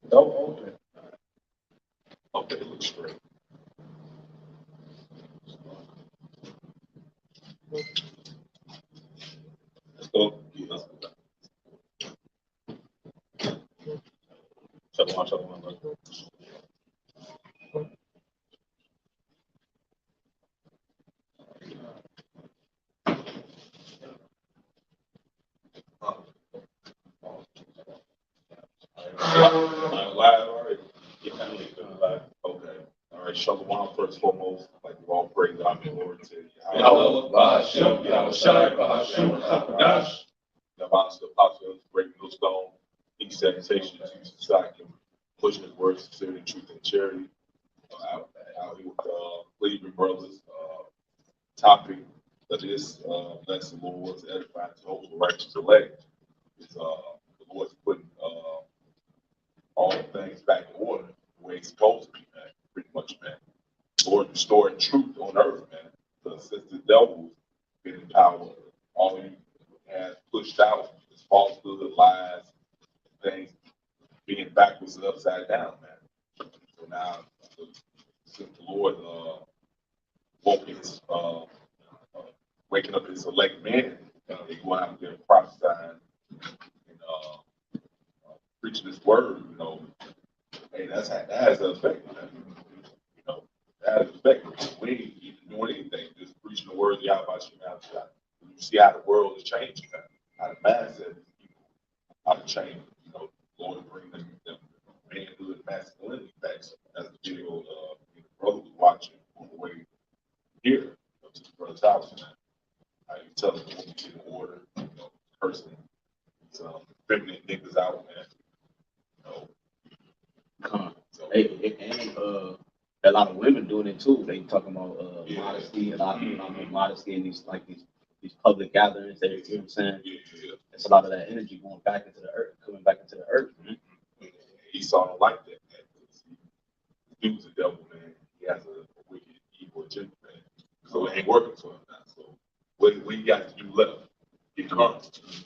Don't open. Okay, look straight. Let's go. Yeah. Shalom, shalom. Live already. Yeah, live. Okay. All right, shalom first and foremost. Like we all pray God be glory to Yahawah, Yahweh. BAHASHAM, YAHAWASHI, BAHASHAM, HAQADASH. Yahweh, the apostle, great millstone, he salutation to society, pushing his words, sincerity, truth, and charity. Out here with Cleveland brothers. Topic of this lesson, Lord, was edifying to hope the righteous elect. Is the Lord's putting all things back in order the way it's supposed to be, man. Pretty much, man. Lord restoring truth on earth, man. Because since the devil's been in power, all he has pushed out is falsehood, lies, things being backwards and upside down, man. So now, since the Lord woke his, waking up his elect men, they go out there prophesying and preaching his word, hey, that has an effect, man. That has an effect. We ain't even doing anything, just preaching the word of YAHWASHI. You see how the world is changing, man. How the mindset of people, how to change, Lord bring them manhood, masculinity back. As the video the brother was watching on the way here to the brother's house, man. How you tell them to get in order, cursing these feminine niggas out, man. So, And a lot of women doing it too. They talking about Yeah. modesty, a lot of people not modesty in these public gatherings. You know what I'm saying? yeah. It's a lot of that energy going back into the earth, coming back into the earth. Esau don't like that, man. He was a devil, man. He has a wicked, evil agenda, man. So it ain't working for him now. So what you got to do left? Get calm.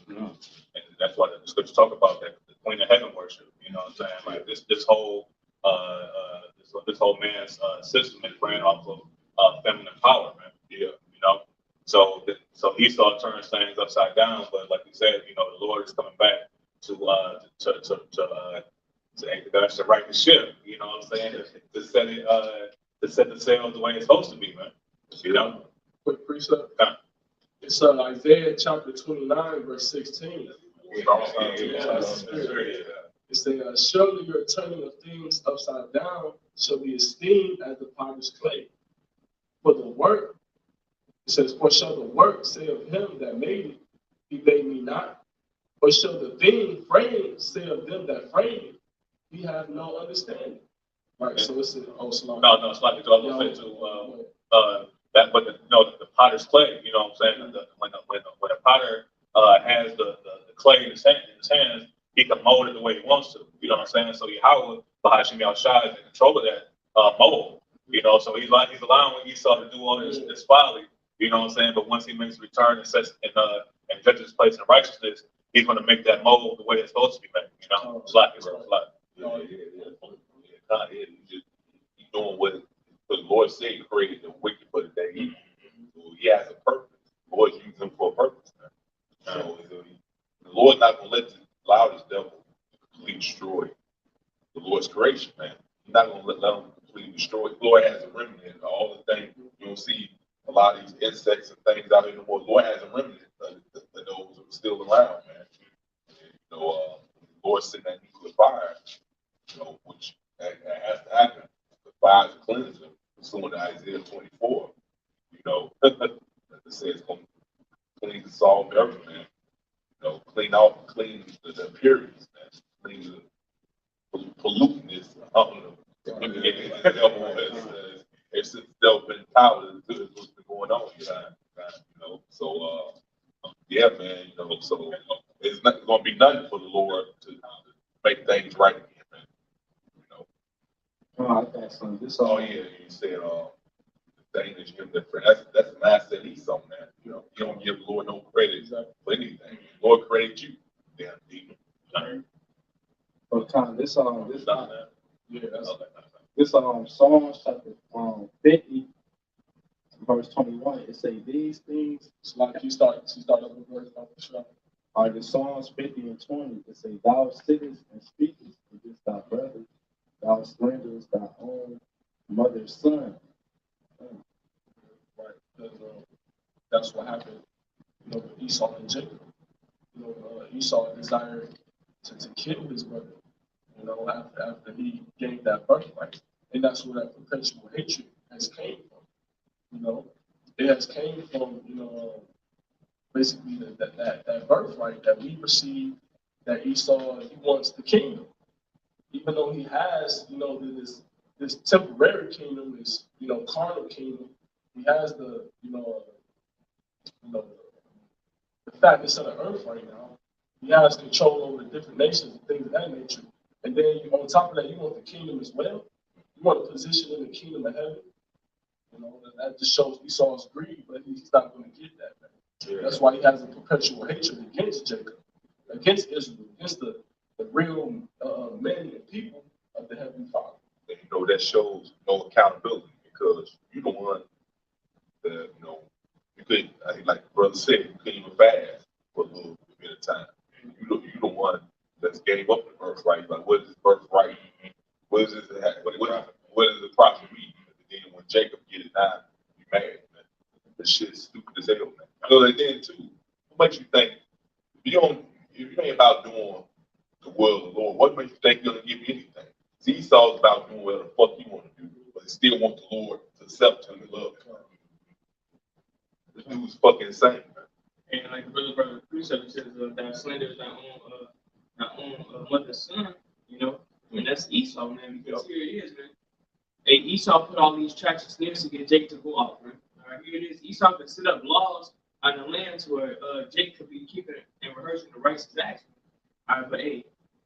And that's why the scriptures talk about that, the queen of heaven worship. You know what I'm saying? Like this whole this whole man's system is ran off of feminine power, man. Yeah, so Esau turns things upside down, but like you said, the Lord is coming back to HAQADASH to right the ship. You know what I'm saying? To set it to set the sail the way it's supposed to be, man. You know. Quick precept. It's Isaiah chapter 29, verse 16. It says, surely your turning of things upside down shall be esteemed as the potter's clay. For the work, it says, for shall the work say of him that made it, he made me not? Or shall the thing framed say of them that framed it, he have no understanding? Right, so it's an Oslam. No, it's like I was gonna say to that, but the potter's clay. You know what I'm saying? When a potter has the clay in his hands, he can mold it the way he wants to. You know what I'm saying? So Yahweh, BAHASHAM Yahushua, is in control of that mold. So he's allowing Esau to do all this folly. You know what I'm saying? But once he makes a return and sets and judges his place in righteousness, he's going to make that mold the way it's supposed to be made. It's like. He's doing what the Lord said. He created the wicked for the day. He has a purpose. The Lord used him for a purpose. So the Lord's not going to allow this devil completely destroy the Lord's creation, man. He's not going to let him completely destroy it. The Lord has a remnant. All the things you don't see a lot of these insects and things out here no more. The Lord has a remnant of those who are still around, man. The Lord sent that nuclear fire, which that has to happen. The fire to cleanse them, pursuant to Isaiah 24. It says it's going to clean the soul of earth, man. Clean the appearance, man. Clean the pollutedness. It's since devil been in power, what's been going on here. So yeah, man. So it's not going to be nothing for the Lord to make things right again, man. I got some. This Oh yeah, you said the thing that you give the friend. That's the mindset Esau, man. You don't give the Lord no credit for anything. The Lord created you, damn demon. But kind this Yeah, that's this Psalms chapter 50 verse 21. It say these things. it's like you start up with verse about the show. All right, the Psalms 50 and 20. It say thou sittest and speakest against thy brother, thou slanderest thy own mother's son. Right? Because that's what happened, with Esau and Jacob. Esau desired to kill his brother, after he gained that birthright. And that's where that perpetual hatred has came from. It has came from, basically that birthright that we received, that Esau, he wants the kingdom. Even though he has, this temporary kingdom, this, carnal kingdom, he has the fatness of the earth right now. He has control over the different nations and things of that nature. And then on top of that, you want the kingdom as well. You want a position in the kingdom of heaven. That just shows Esau's greed, but he's not going to get that, man. Yeah. That's why he has a perpetual hatred against Jacob, against Israel, against the real men and people of the Heavenly Father. And that shows no accountability, because you're the one that, you couldn't, like the brother said, you couldn't even fast for a little bit of time. You're the one that's gave up the birthright. Like, what is this birthright? What is this? What is the profit mean? And then when Jacob get it now, you mad, man. This shit is stupid as hell, man. And then too, what makes you think if you ain't about doing the will of the Lord, what makes you think you're gonna give me anything? See, Esau's about doing whatever the fuck you want to do, but he still want the Lord to accept him and love him. This dude's fucking insane, man. And like the brother precept says, that slander is thy own mother's son. I mean, that's Esau, man. Because here it is, man. Hey, Esau put all these tracks and snares to get Jacob to go off, man. All right, here it is. Esau could set up laws on the lands where Jacob could be keeping and rehearsing the rights of action. All right, but hey,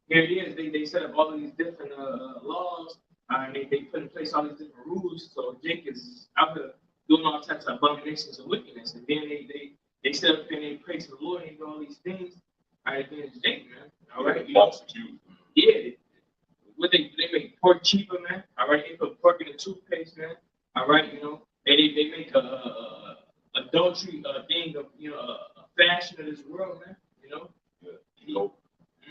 here it is. They set up all of these different laws. And they put in place all these different rules. So Jacob is out there doing all types of abominations and wickedness. And then they set up and they pray to the Lord and do all these things. All right, then it's Jacob, man. All right, yeah. What they make pork cheaper, man. All right, they put pork in the toothpaste, man. All right, they make adultery thing of a fashion of this world, man.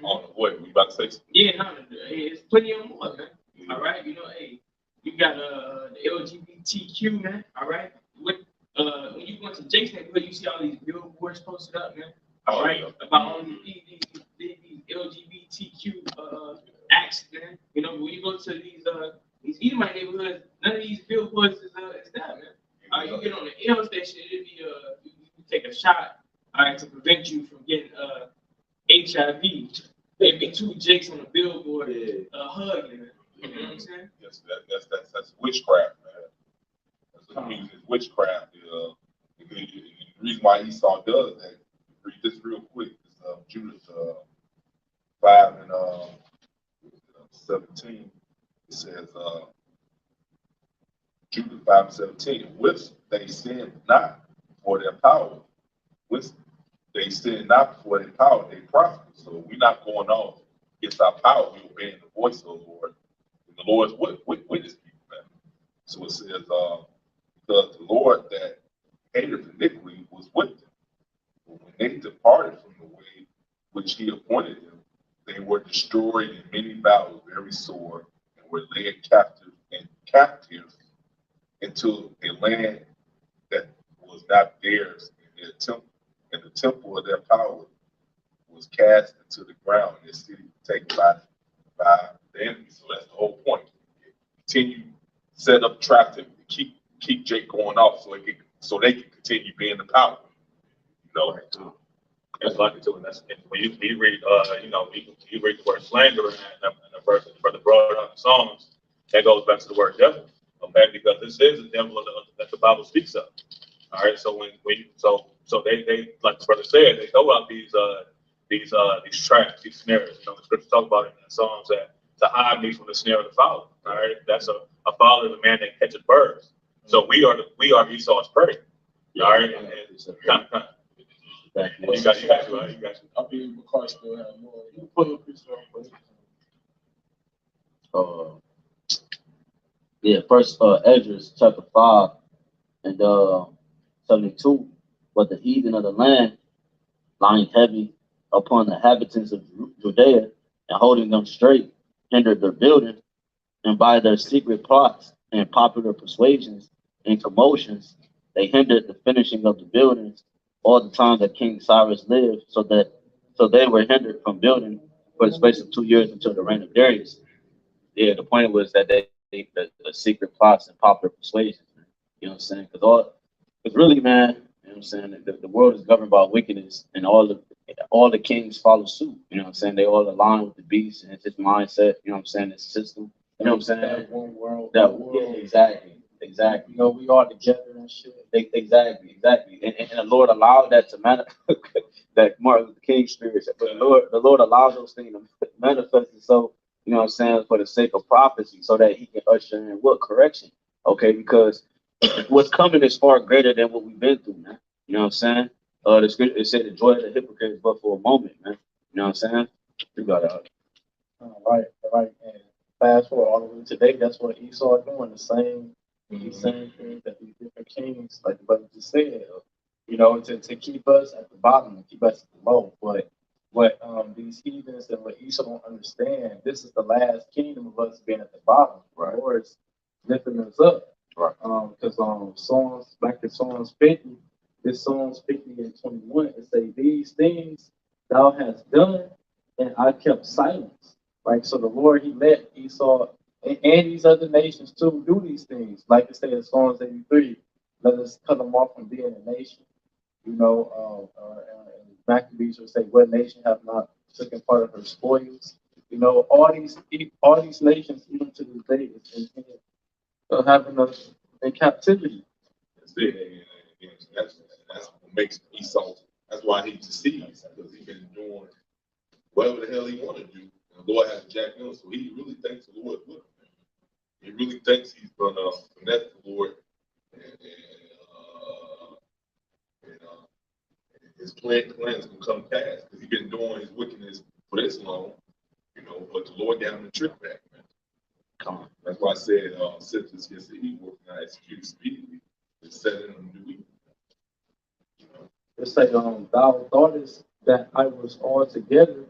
What we about to say? Yeah, no, it's plenty of more, man. Yeah. All right, hey, you got the LGBTQ, man. All right, when you go to Jake's neighborhood, you see all these billboards posted up, man. All right, about all these LGBTQ acts, man. When you go to these Edomite neighborhoods, none of these billboards is that, man. You get on the L station, it'd be you take a shot, all right, to prevent you from getting HIV. There'd be two Jakes on the billboard hugging, man. You know what I'm saying? Yes, that's witchcraft, man. That's witchcraft. The reason why Esau does that, read this real quick, is Judas 5 and 17. It says, Judas 5 and 17, which they sin not for their power, which they sin not for their power, they prosper. So we're not going off against our power, we're obeying the voice of the Lord. And the Lord's witness people, man. So it says, because the Lord that hated iniquity was with them. But when they departed from the way which he appointed them, they were destroyed in many battles, very sore, and were led captive into a land that was not theirs, in their temple, and the temple of their power was cast into the ground, and their city taken by the enemy. So that's the whole point. Continue set up traffic to keep Jake going off, so they can continue being the power. That's like it too, and that's when you read, you read the word slander in the verse that the brother brought up in Psalms. That goes back to the word devil, okay? Because this is the devil that the Bible speaks of. All right, so so they like the brother said, they throw out these traps, these snares. The scripture talk about it in Psalms that to hide me from the snare of the fowler. All right, that's a fowler is a man that catches birds. So we are Esau's prey. All right, and you got you. I believe McCarthy still have more. You put a piece of uh, yeah, first Ezra chapter 5 and 72. But the heathen of the land, lying heavy upon the inhabitants of Judea and holding them straight, hindered their building, and by their secret plots and popular persuasions and commotions, they hindered the finishing of the buildings all the time that King Cyrus lived, so they were hindered from building for the space of 2 years until the reign of Darius. Yeah, the point was that the secret plots and popular persuasions, man. You know what I'm saying? Because really, man, you know what I'm saying? The world is governed by wickedness, and all the kings follow suit. You know what I'm saying? They all align with the beast and it's his mindset. You know what I'm saying? His system. You know what I'm saying? That one world. Yeah, exactly. You know, we all together and shit. Exactly. And the Lord allowed that to manifest, that Martin Luther King spirit. But the Lord allowed those things to manifest. And so, you know what I'm saying, for the sake of prophecy, so that he can usher in what correction. Okay, because what's coming is far greater than what we've been through, man. You know what I'm saying? The scripture, it said the joy of the hypocrite is but for a moment, man. You know what I'm saying? You got it. Right. And fast forward all the way to today, that's what Esau doing, the same thing that these different kings, like the brother just said, you know, to keep us at the bottom and keep us at the low. But what these heathens and what Esau don't understand, this is the last kingdom of us being at the bottom. Right. The Lord's lifting us up. Right. Because Psalms, back in Psalms 50, this Psalms 50 and 21, it say, these things thou hast done, and I kept silence. Right. So the Lord, he let Esau and these other nations too do these things. Like it says in Psalms 83, let us cut them off from being a nation. You know, Maccabees would say, what nation have not taken part of her spoils? You know, all these nations, even to this day, is having us in captivity. That's it. And that's what makes Esau. That's why he succeeds, because he's been doing whatever the hell he want to do. And the Lord has jacked him, so he really thinks the Lord with him. He really thinks he's gonna finesse the Lord, and his plans gonna come past, because he's been doing his wickedness for this long, you know. But the Lord got him the trick back, man. Come on. That's why I said, sentence against the evil, not executed speedily, it's setting them to do evil. You know? It say, thou thoughtest that I was altogether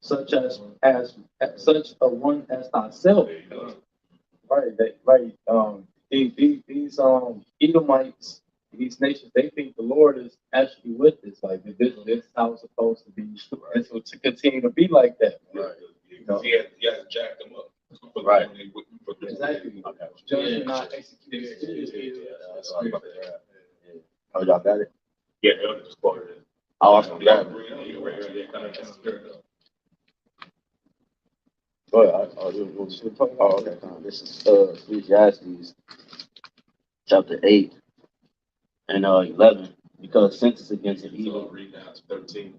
such as such a one as thyself. There you go. Right. These Edomites, these nations, they think the Lord is actually with us. Like this is how it's supposed to be, and so to continue to be like that. Right. You know? He has jacked them up. Right. Exactly. Judgment not executed. Oh, y'all got it? Yeah, Elder just quoted it. Oh, I forgot. Go ahead. Oh, okay. This is Ecclesiastes chapter 8 and 11. Because sentence against an evil. Read down to 13.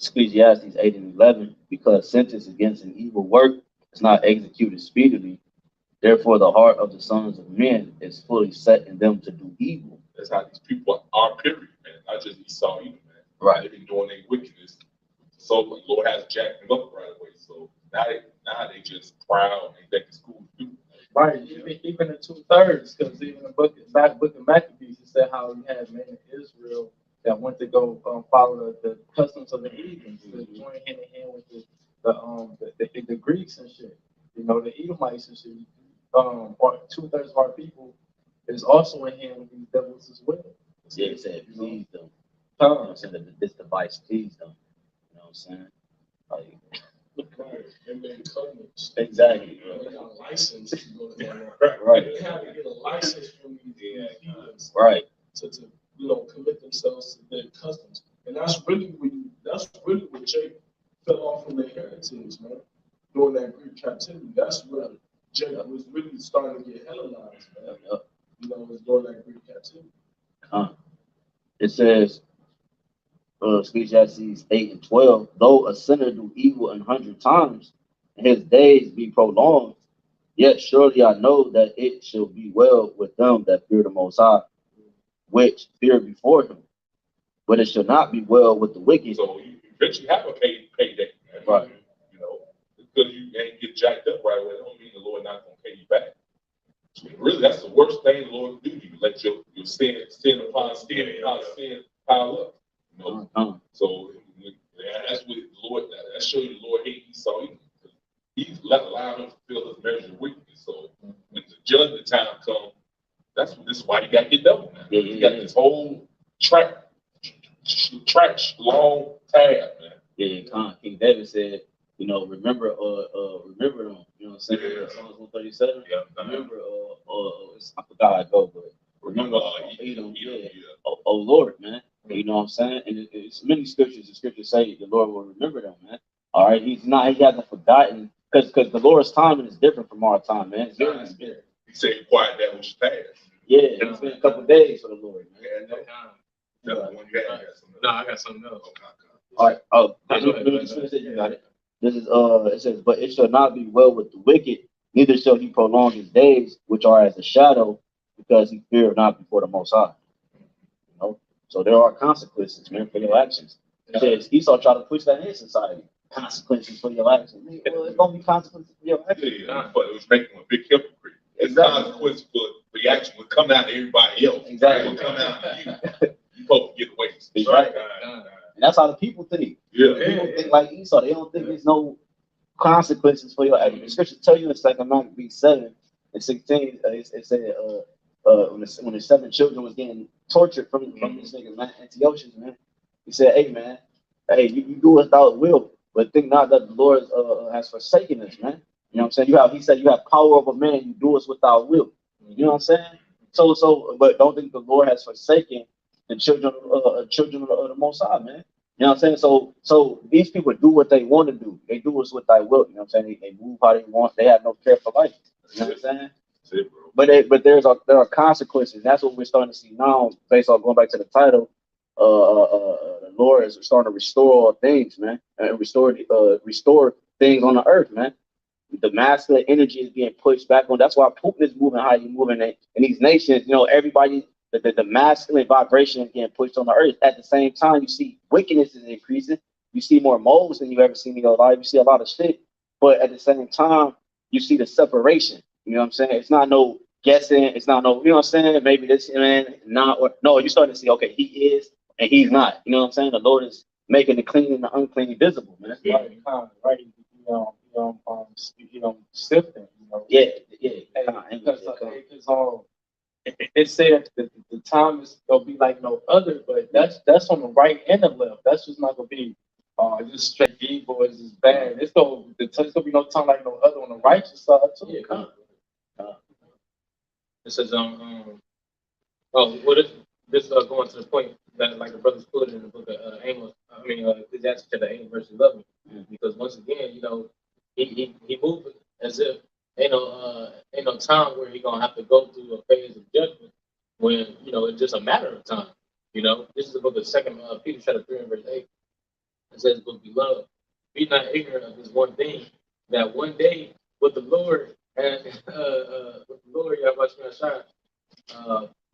Ecclesiastes 8 and 11. Because sentence against an evil work is not executed speedily. Therefore, the heart of the sons of men is fully set in them to do evil. That's how these people are, period, man. Not just Esau either, man. Right. They've been doing their wickedness. So the Lord has jacked them up right away. So now they just proud and think it's cool to do. Right, even the 2/3, because even the book of Maccabees, it said how you had men in Israel that went to go follow the customs of the heathens, to join hand in hand with the Greeks and shit. You know, the Edomites and shit. Or 2/3 of our people is also in hand with these devils as well. Yeah, it said please them. You know what I'm saying? That this device please them. You know what I'm saying? Like, Right. And then covenants. exactly. They got a license to go to that. Right. They have to get a license from these heathens Right. to commit themselves to their customs. And that's really what Jacob fell off from the heritage, man. During that Greek captivity. That's where Jacob was really starting to get Hellenized, man. You know, it was during that Greek captivity. It says, Ecclesiastes 8 and 12, though a sinner do evil 100 times, and his days be prolonged, yet surely I know that it shall be well with them that fear the Most High, which fear before him. But it shall not be well with the wicked. So you eventually have a payday, man. Right. You know, because you ain't get jacked up right away, don't mean the Lord not gonna pay you back. So really, that's the worst thing the Lord can do to you. Let your sin upon sin pile up. You know? So that's what the Lord. That shows you the Lord hate Esau. He's allowed him to feel his measure of weakness. So when the judgment time comes, this is why you got to get double now. You got this whole track long tab, man. King David said, you know, remember them. You know what I'm saying? Yeah. Psalms 137. Yeah. Remember, I forgot how I go, but remember, Edom. Oh Lord, man. You know what I'm saying? And it's many scriptures. The scriptures say the Lord will remember them, man. All right, he hasn't forgotten, because the Lord's timing is different from our time, man. It's very spirit. He said, "Quiet that which is past." Yeah, it's been a couple of days for the Lord, man. That's the one you had. No, I got something else. All right. Oh, You got it. This is it says, but it shall not be well with the wicked, neither shall he prolong his days, which are as a shadow, because he feared not before the Most High. You know, so there are consequences, man, for your actions. It says Esau tried to push that in society. Consequences for your actions. Well, it's gonna be consequences for your actions. Yeah, but it was making him a big hypocrite. It's consequence for the action would come out to everybody else. Exactly. It would come out to you. You supposed to get away. Exactly. And that's how the people think. Yeah. People think like Esau. They don't think there's no consequences for your actions. The scripture tell you in 2 Maccabees 7 and 16, it said when the 7 children was getting tortured from this nigga, man, Antiochus, man, he said, hey, man, hey, you do it without will, but think not that the Lord has forsaken us, man. You know what I'm saying? He said you have power over man, you do it without will. You know what I'm saying? So, but don't think the Lord has forsaken the children of the Most High, man. You know what I'm saying? So these people do what they want to do. They do it with thy will. You know what I'm saying? They move how they want. They have no care for life. You know what I'm saying? That's it, bro. But there are consequences. That's what we're starting to see now, based on going back to the title. The Lord is starting to restore all things, man, and restore things on the earth, man. The masculine energy is being pushed back on. That's why Putin is moving how he's moving in these nations. You know, everybody, the masculine vibration is getting pushed on the earth. At the same time, you see wickedness is increasing. You see more moles than you've ever seen in your life. You see a lot of shit. But at the same time, you see the separation. You know what I'm saying? It's not no guessing. It's not no, you know what I'm saying? Maybe this man, not, or no, you're starting to see, okay, he is and he's not. You know what I'm saying? The Lord is making the clean and the unclean visible, man. Right. Sifting. You know. Yeah. Because it said that the time is gonna be like no other, but that's on the right and the left. That's just not gonna be just straight evil. It's just bad. It's gonna be no time like no other on the righteous side too. Yeah, it says what if this going to the point that like the brothers put in the book of Amos, Ecclesiastes chapter 8 verse 11, because once again, you know, he moved as if ain't no time where he gonna have to go through a phase of judgment when, you know, it's just a matter of time. You know, this is the book of 2 Peter chapter 3 and verse 8. It says, "But beloved, be not ignorant of this one thing, that one day with the Lord and Yahawah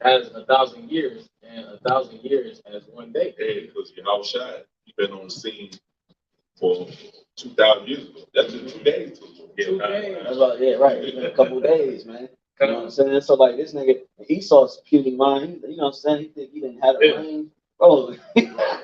as 1,000 years, and 1,000 years as one day." Hey, because YAHWASHI, he's been on the scene for 2,000 years ago. That's just 2 days. 2 days. That's about, yeah, right. It's been a couple of days, man. You know what I'm saying? So like this nigga, Esau's puny mind. You know what I'm saying? He think he didn't have it rain. Oh,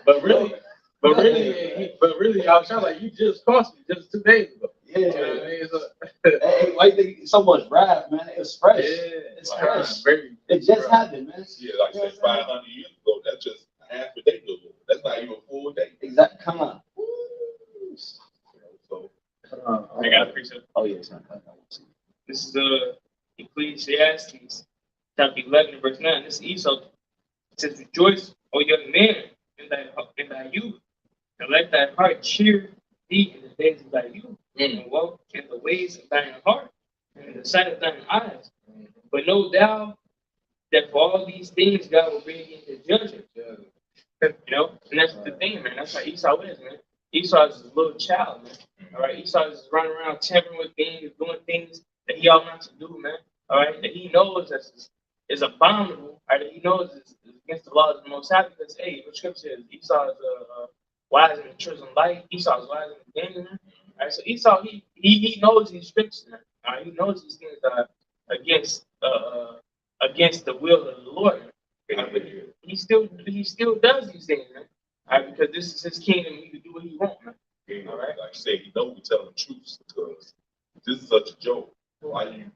but really, I was trying like you just cost me just 2 days ago. Yeah. You know what I mean? So, hey, why you think so much wrath, man? It was fresh. yeah, It's fresh. very. It just happened, man. Yeah, like I said, 500 years ago, that's just half a day ago. That's not even a full day. Exactly. Come on. So, I got a precept. Oh yeah, it's not. This is Ecclesiastes chapter 11 verse 9. This is Esau. It says, "Rejoice, O young man, in thy youth, and let thy heart cheer thee in the days of thy youth, and walk in the ways of thine heart, and in the sight of thine eyes. But know thou that for all these things God will bring into judgment." You know, and that's the thing, man. That's how Esau is, man. Esau is a little child, man. All right, Esau is running around tampering with things, doing things that he ought not to do, man. All right, that he knows is abominable. All right, that he knows is against the laws of the Most High. Because hey, what scripture says Esau is wise in the children's light. Esau is wise in the game, man. All right, so Esau, he knows these scriptures, man. All right, he knows these things are against the will of the Lord. Man. You know, but he still does these things, man. All right, because this is his kingdom, he can do what he wants, man. All right. Like I said, he knows we're telling the truth because this is such a joke. Why you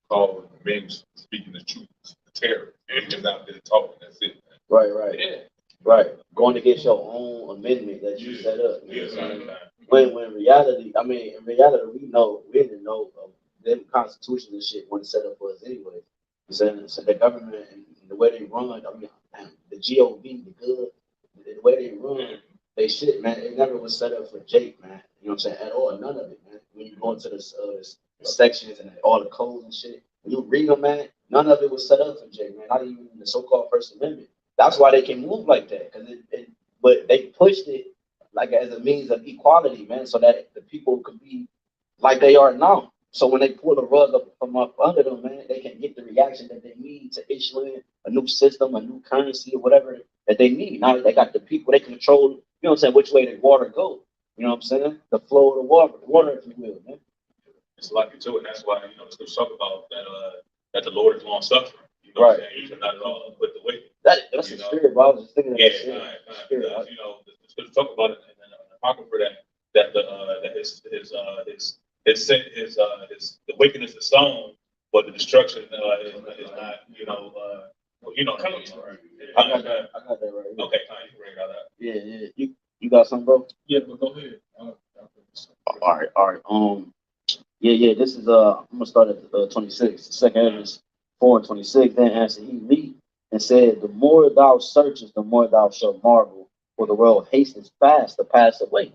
call men speaking the truth terror? They're just out there talking. That's it. Man. Right. Yeah. Right. Going against your own amendment that you set up. You know what I'm saying? When in reality, we know, we didn't know the Constitution and shit wasn't set up for us anyway. You saying? So the government and the way they run, the GOV, the good, the way they run, they shit, man, it never was set up for Jake, man. You know what I'm saying? At all, none of it, man. When you go into the sections and all the codes and shit, when you read them, man, none of it was set up for Jake, man. Not even the so-called First Amendment. That's why they can move like that, because but they pushed it like as a means of equality, man, so that the people could be like they are now. So when they pull the rug up from up under them, man, they can get the reaction that they need to issue in a new system, a new currency, or whatever that they need. Now they got the people, they control, you know what I'm saying, which way the water go. You know what I'm saying? The flow of the water, if you will, man. It's lucky too, and that's why, the scripture talk about that the Lord is long suffering. You know what I'm saying? He should not at all put the wicked. That's the spirit, bro. I was just thinking of that shit. Because, the scripture talk about it in the Apocrypha that the wickedness is sown, but the destruction is not, coming. I got that right here. Okay, fine, you bring that up. Yeah. You got something, bro? Yeah, but go ahead. All right. Yeah. This is I'm gonna start at 26. The second Ezra 4:26. Then answered he me and said, the more thou searchest, the more thou shalt marvel, for the world hastens fast to pass away.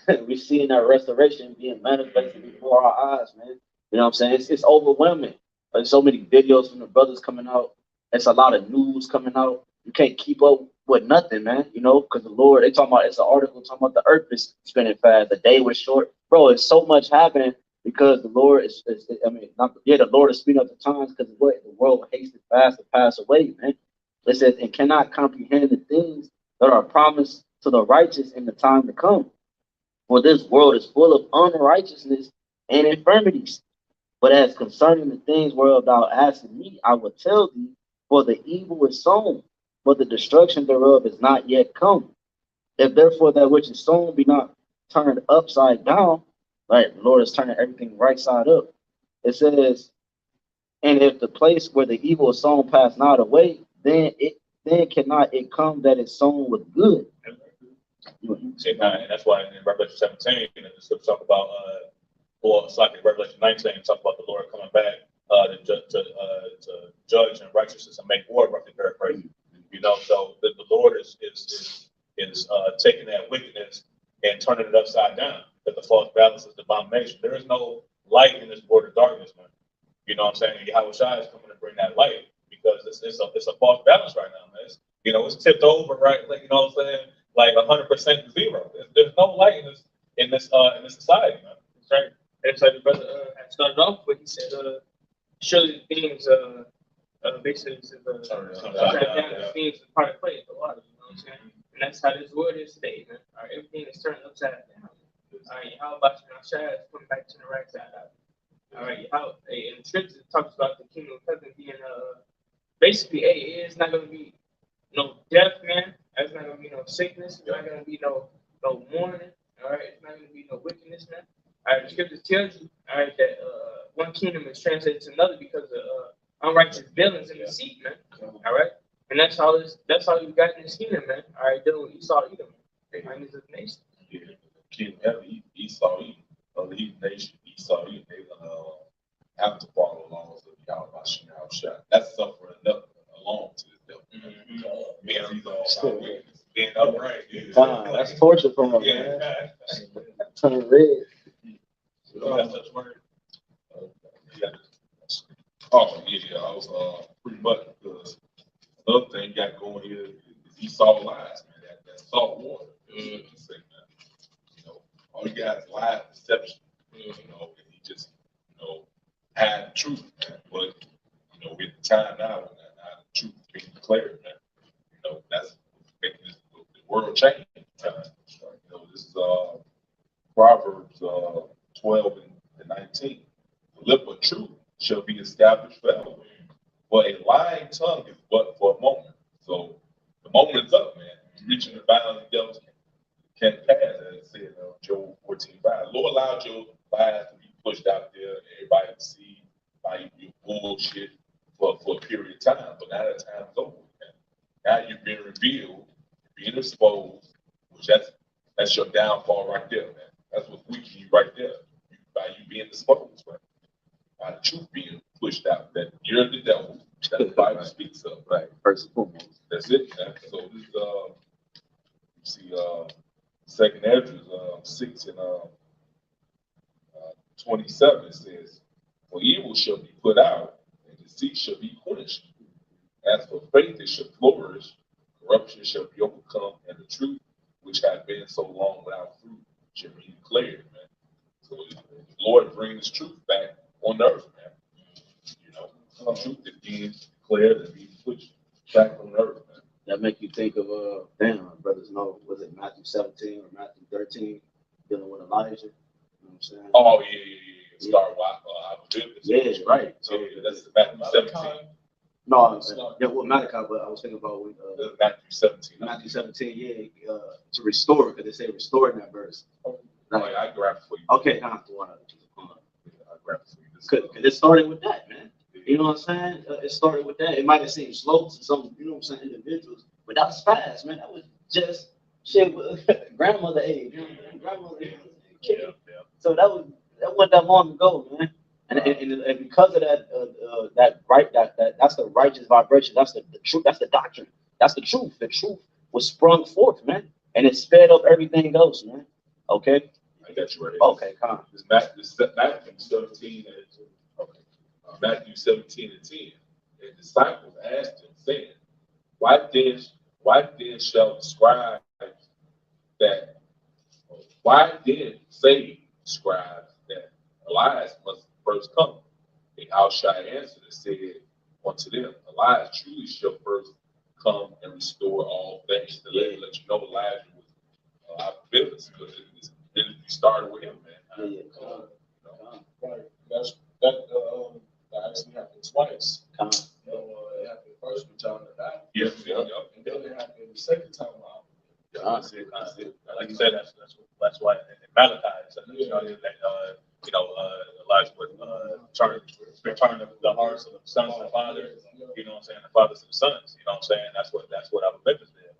We're seeing that restoration being manifested before our eyes, man. You know what I'm saying? It's overwhelming. There's so many videos from the brothers coming out. It's a lot of news coming out. You can't keep up with nothing, man. Because the Lord, it's an article talking about the earth is spinning fast. The day was short. Bro, it's so much happening because the Lord the Lord is speeding up the times because the world hastes fast to pass away, man. It says, and cannot comprehend the things that are promised to the righteous in the time to come. For this world is full of unrighteousness and infirmities. But as concerning the things whereof thou askest me, I will tell thee, for the evil is sown, but the destruction thereof is not yet come. If therefore that which is sown be not turned upside down, right, the Lord is turning everything right side up. It says, and if the place where the evil is sown pass not away, then cannot it come that is sown with good. And that's why in Revelation 17, the scripture talk about, it's like in Revelation 19, talk about the Lord coming back to judge and righteousness and make war, roughly paraphrasing. So the Lord is taking that wickedness and turning it upside down. That the false balance is the abomination. There is no light in this world of darkness, man. You know what I'm saying? And YAHWASHI is coming to bring that light because it's a false balance right now, man. It's tipped over, right? Like, you know what I'm saying? Like 100% zero. There's no light in this society, man. That's right. That's like the brother had started off with. He said, surely things basically things part of play at the water. You know what I'm saying? And that's how this world is today, man. All right, everything is turned upside down. All right, how about YAHWASHI is coming back to the right side out? All right, and the scripture talks about the kingdom of heaven being basically, it's not going to be no death, man. There's not going to be no sickness. There's not going to be no mourning. All right, it's not going to be no wickedness, man. All right, the scripture tells you, all right, that one kingdom is translated to another because of unrighteous dealings in the seed, man. All right, and that's all you got in this kingdom, man. All right, dealing with Esau, Edom, the enemies of the nation. Yeah, King Heaven, Esau, Elite Nation, Esau, they have to follow the laws of YAHWASHI. That's suffering enough alone to the devil. Being upright. That's torture for him, man. Turn red. That's such word. Oh, yeah, I was pretty much because the other thing you got going here is Esau lies, man. That salt water. All you got is lies, deception. And he just, had the truth, man. But, we're at the time now when the truth is being declared, man. That's making the world change. This is Proverbs 12:19. The lip of truth shall be established forever. But a lying tongue is but for a moment. So the moment is up, man. Reaching the bounds the devils can pass, as it said in Job 14:5. Lord allowed your lies to be pushed out there, everybody to see by your bullshit for a period of time. But now that time is over, man. Now you've been revealed, being exposed, which that's your downfall right there, man. That's what's weakening you right there. By you being exposed, right? By the truth being pushed out, that you're the devil, that the Bible speaks of, right? First and foremost. That's it, man. So this you see 2nd Ezra 6 and 27, it says, for evil shall be put out, and deceit shall be quenched. As for faith, it shall flourish, corruption shall be overcome, and the truth, which had been so long without fruit, shall be declared, man. So the Lord brings truth back on the earth, man. You know, truth is being declared and being pushed back on the earth, man. That make you think of brothers know, was it Matthew 17 or Matthew 13, dealing with Elijah? You know what I'm saying? Oh yeah. Start with Yeah, right. So that's the Matthew 17. No, yeah, well, Malachi, but I was thinking about when, Matthew 17. Matthew 17, yeah, to restore, because they say restore in that verse. Like, I grab it for you. Okay, I grab it for you. Because it started with that, man. You know what I'm saying? It started with that. It might have seemed slow to some, you know what I'm saying, individuals, but that was fast, man. That was just shit with grandmother age. You know what I'm saying? Grandmother age. Yeah. So that wasn't that long ago, man. And because of that's the righteous vibration. That's the truth. That's the doctrine. That's the truth. The truth was sprung forth, man, and it sped up everything else, man. Okay. I got you right here. Okay, come on. This Matthew 17 and Matthew 17 and 10. And disciples asked him, saying, Why then shall the scribes that? Why then say scribes that Elias must first come? And Yahushua answered and said unto them, Elias truly shall first come and restore all things. To let you know Elijah was our business, because it started with him, man. Right. That actually happened twice. It happened first with John the Baptist. And then it happened the second time around. That's it. Like you said, that's why in Malachi, Elijah would return the hearts of the sons to the fathers. You know what I'm saying? The fathers to the sons. You know what I'm saying? That's what our members did.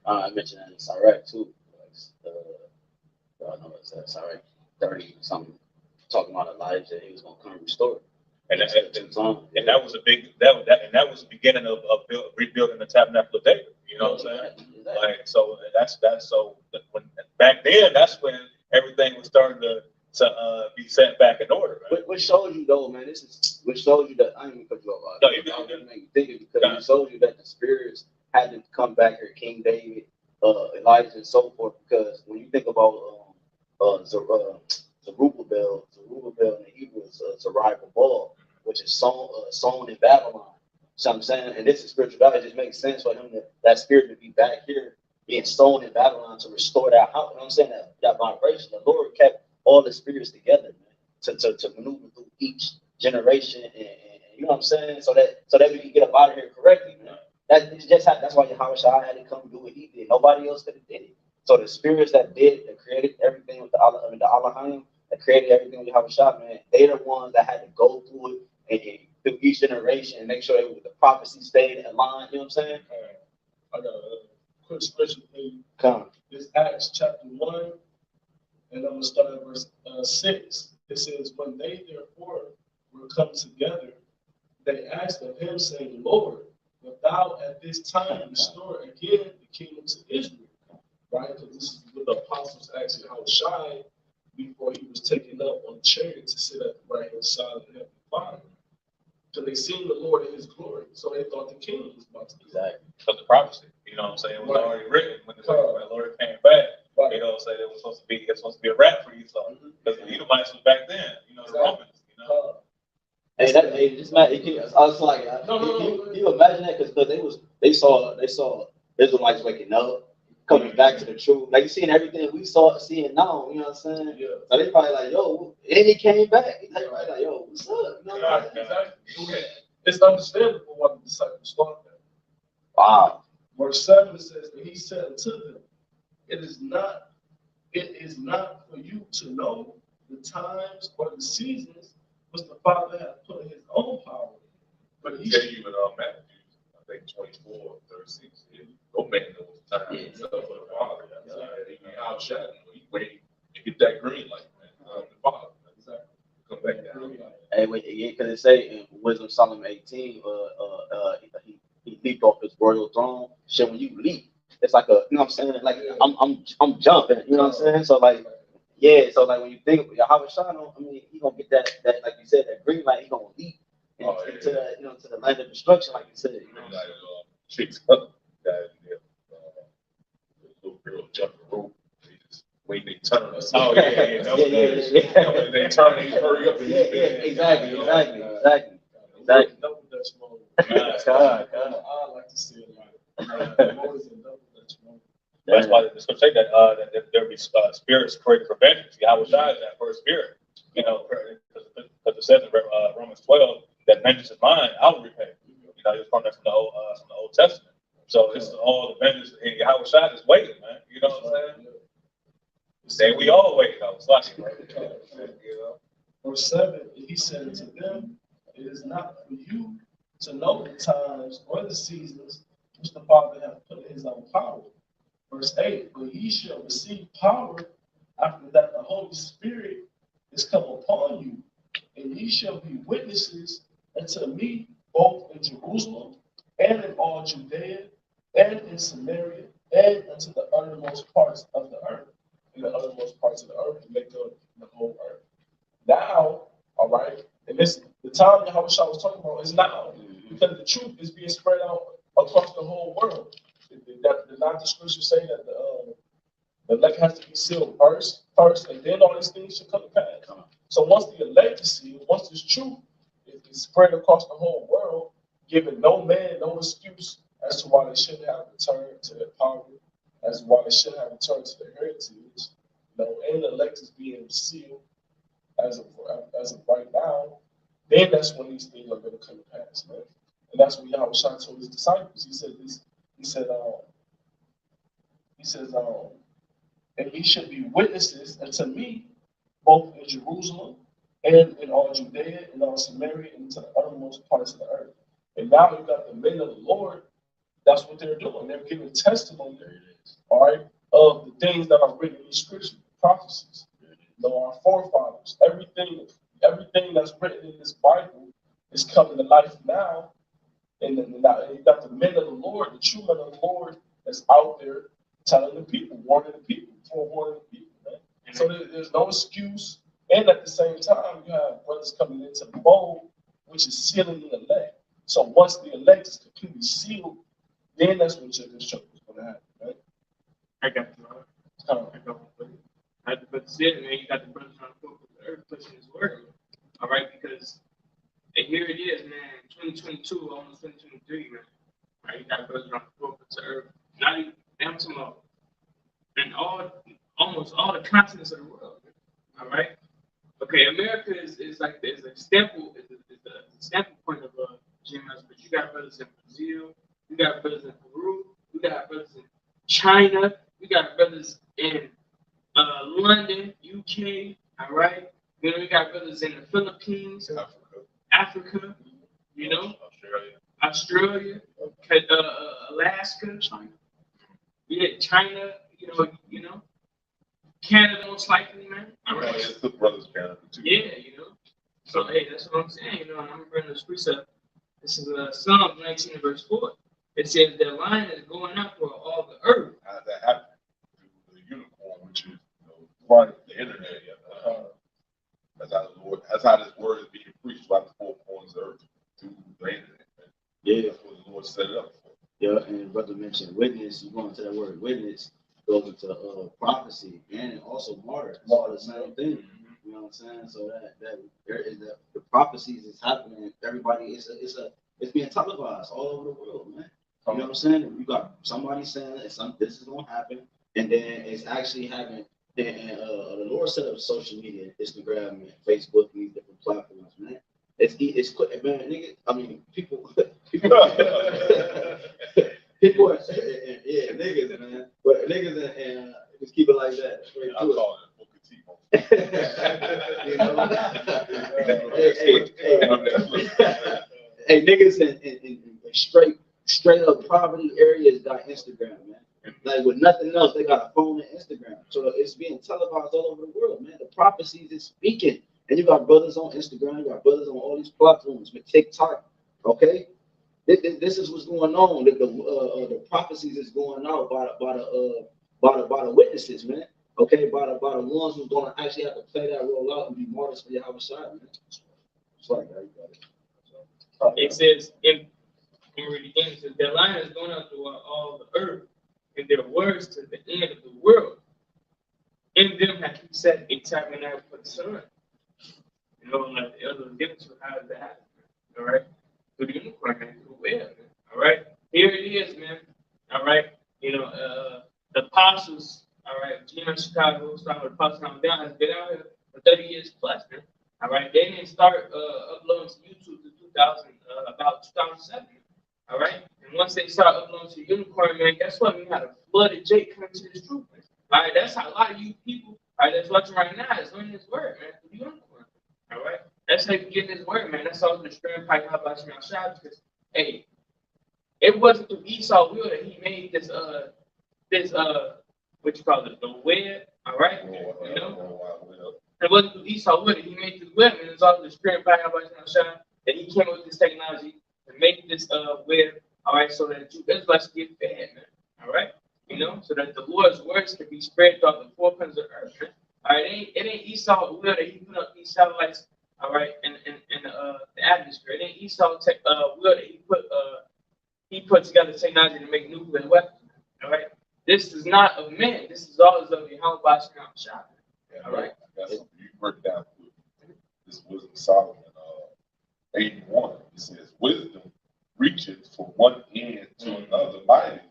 I mentioned that in Sirach too. I know it's Sirach 30 something, talking about Elijah. He was gonna come and restore it. And that was a big that was the beginning of rebuilding the tabernacle of David. You know what I'm saying? Exactly. Like so when back then that's when everything was starting to be set back in order. Right? What shows you though, man? What shows you that I ain't even cut you off. No, you didn't. Make you think it because it shows you that the spirits had to come back here, King David, Elijah, and so forth. Because when you think about Zerubbabel in the Hebrew is Zerubbabel, which is sown in Babylon. So I'm saying, and this is spiritual God. It just makes sense for him that spirit to be back here, being sown in Babylon to restore that house. You know what I'm saying? That vibration. The Lord kept all the spirits together, man, to maneuver through each generation, and you know what I'm saying? So that we can get up out of here correctly, man. That's why Yahawashi had to come do what he did. Nobody else could have did it. So the spirits that created everything with the AHBANAWA, that created everything with Yahawashi, man, they the ones that had to go through it and through each generation and make sure the prophecy stayed in line. You know what I'm saying? I got a quick scripture for you. Come. This Acts chapter 1, and I'm going to start at verse 6. It says, when they therefore were come together, they asked of him, saying, Lord, wilt thou at this time restore again the kingdom to Israel? Right? Because this is what the apostles asked Yahawashi before he was taken up on the chariot to sit at the right hand side of the heavenly Father. Because they seen the Lord in his glory, so they thought the king was about to do that. Exactly. Because the prophecy, you know what I'm saying, it was already written when the Lord came back. You know, say it was supposed to be a rap for you, so because the Edomites was back then, you know, the Romans, you know. It's not. I was like, you imagine that because they saw Israelites waking up, coming back to the truth. Like you seeing everything we saw, seeing now. You know what I'm saying? Yeah. So they probably like, yo, and he came back. They probably like, yo, what's up? You know what I'm saying? Exactly. It's understandable why the disciples thought that. Wow. Verse 7 says, and he said unto them, it is not for you to know the times or the seasons which the Father hath put in his own power. But he tell you in Matthew, I think 24:36, no man knows the time except for the Father. He outshadow, he wait to get that green light, man. The Father. Exactly. Come back down. Hey, wait, yeah, because it say in Wisdom Solomon 18, he leaped off his royal throne. Shit, when you leap, it's like a, you know what I'm saying? Like I'm jumping, you know what I'm saying? So like, yeah, so like when you think of YAHWASHI, I mean, he gonna get that like you said, that green light. He gonna leap into the, you know, to the land of destruction, like you said. You know? Like chicks up, that little girl jumping rope. They just wait they turn. Oh yeah. They turn, they hurry up. Exactly. Double Dutch mode. God. I like to see it like mode is in double Dutch mode. That's why the scripture say that there be spirits created for vengeance. YAHWASHI is that first spirit, you know, because it says in Romans 12 that vengeance is mine, I will repay. You know, it's from the Old Testament. So it's all the vengeance, and YAHWASHI is waiting, man. You know what I'm saying? Say we all wait, though. It's like, you know. Verse 7, and he said unto them, it is not for you to know the times or the seasons which the Father hath put in his own power. Verse 8, but ye shall receive power after that the Holy Spirit is come upon you, and ye shall be witnesses unto me both in Jerusalem and in all Judea and in Samaria and unto the uttermost parts of the earth. In the uttermost parts of the earth to make up the whole earth. Now, all right, and this the time that Yahawashi was talking about is now, because the truth is being spread out across the whole world. Did not the scripture say that the elect has to be sealed first, and then all these things should come to pass? So once the elect is sealed, once this truth is spread across the whole world, giving no man no excuse as to why they shouldn't have returned to their power, as to why they shouldn't have returned to their heritage, you know, and the elect is being sealed as of right now, then that's when these things are going to come to pass, man. And that's what Yahawashi told his disciples. He said this. He says, and ye should be witnesses unto me, both in Jerusalem and in all Judea and all Samaria and to the uttermost parts of the earth. And now you got the men of the Lord. That's what they're doing. They're giving testimony, all right, of the things that are written in the scripture, prophecies. You know, our forefathers, everything that's written in this Bible is coming to life now. And then now you got the men of the Lord, the true men of the Lord, that's out there telling the people, warning the people, forewarning the people, man. So there's no excuse. And at the same time, you have brothers coming into the fold, which is sealing the elect. So once the elect is completely sealed, then that's when your destruction is going to happen, right? I got you, bro. But still, man, you got the brothers on the foot with the earth pushing his word. All right, because and here it is, man, 2022, almost 2023, man. Right, you got brothers on the foot with the earth. Not even them tomorrow. And almost all the continents of the world. Man. All right. Okay, America is like there's a sample, is the sample point of GMS, but you got brothers in Brazil, you got brothers in Peru, you got brothers in China, you got brothers in London, UK, all right? You know, we got brothers in the Philippines, Africa, you know, Australia, Alaska, China. Yeah, China, you know, Canada most likely, man. All right. It's the brothers Canada too. Yeah, you know. So hey, that's what I'm saying. You know, I'm bringing this precept. This is Psalm 19 verse 4. It says the line is going up for all the earth. How did that happen? The unicorn, which is right the internet. That's how this word is being preached by the four corners of the earth through the internet. Yeah, that's what the Lord set it up for. Yeah, and brother mentioned witness. You go into that word witness, goes into prophecy and also martyr. It's all the same thing. You know what I'm saying? So that there is the prophecies is happening. Everybody, it's being televised all over the world, man. You know what I'm saying? You got somebody saying that this is gonna happen, and then it's actually happening. And the Lord set up social media, Instagram, and Facebook, and these different platforms, man. It's quick, man, nigga. I mean, people, people are, yeah, niggas, man. But niggas and just keep it like that. Straight I to call it Booker T. you know? Hey, niggas in straight up poverty areas got Instagram, man. Like with nothing else, they got a phone and Instagram. So it's being televised all over the world, man. The prophecies is speaking. And you got brothers on Instagram, you got brothers on all these platforms with TikTok. Okay? This is what's going on. The prophecies is going out by the witnesses, man. Okay, by the ones who's gonna actually have to play that role out and be martyrs for YAHWASHI, man. It's like that, you got it. So, It says in read again, it says their line is going out throughout all the earth, and their words to the end of the world. In them have he set a tabernacle for the sun. You know, like the elder given to how does that happen? All right. Through the unicorn, man, through the web, man. All right. Here it is, man. All right. You know, the apostles, all right, in Chicago, starting with Apostle down, has been out here for 30 years plus, man. All right. They didn't start uploading to YouTube to 2000, about 2007. All right. And once they start uploading to Unicorn, man, guess what? We had a flooded Jake coming to this truth, man. All right. That's how a lot of you people, all right, that's watching right now is learning this word, man, through the Unicorn. All right. That's how you get this word, man. That's also the strength of HAQADASH because, hey, it wasn't through Esau will that he made this what you call it, the web, all right? You know? It wasn't through Esau will that he made this web, and it's also the strength of HAQADASH that he came up with this technology to make this web, all right, so that you Israelites get fed, man. All right? You know, so that the Lord's words can be spread throughout the four corners of the earth, man. All right, it ain't Esau will that he put up these satellites, all right, in the atmosphere. It ain't Esau will that he put together technology to make nuclear weapons. All right, this is not of men. This is all of YAHWASHI. All right, That's something you break down with this wisdom of Solomon, 81. It says, "Wisdom reaches from one end to another mighty,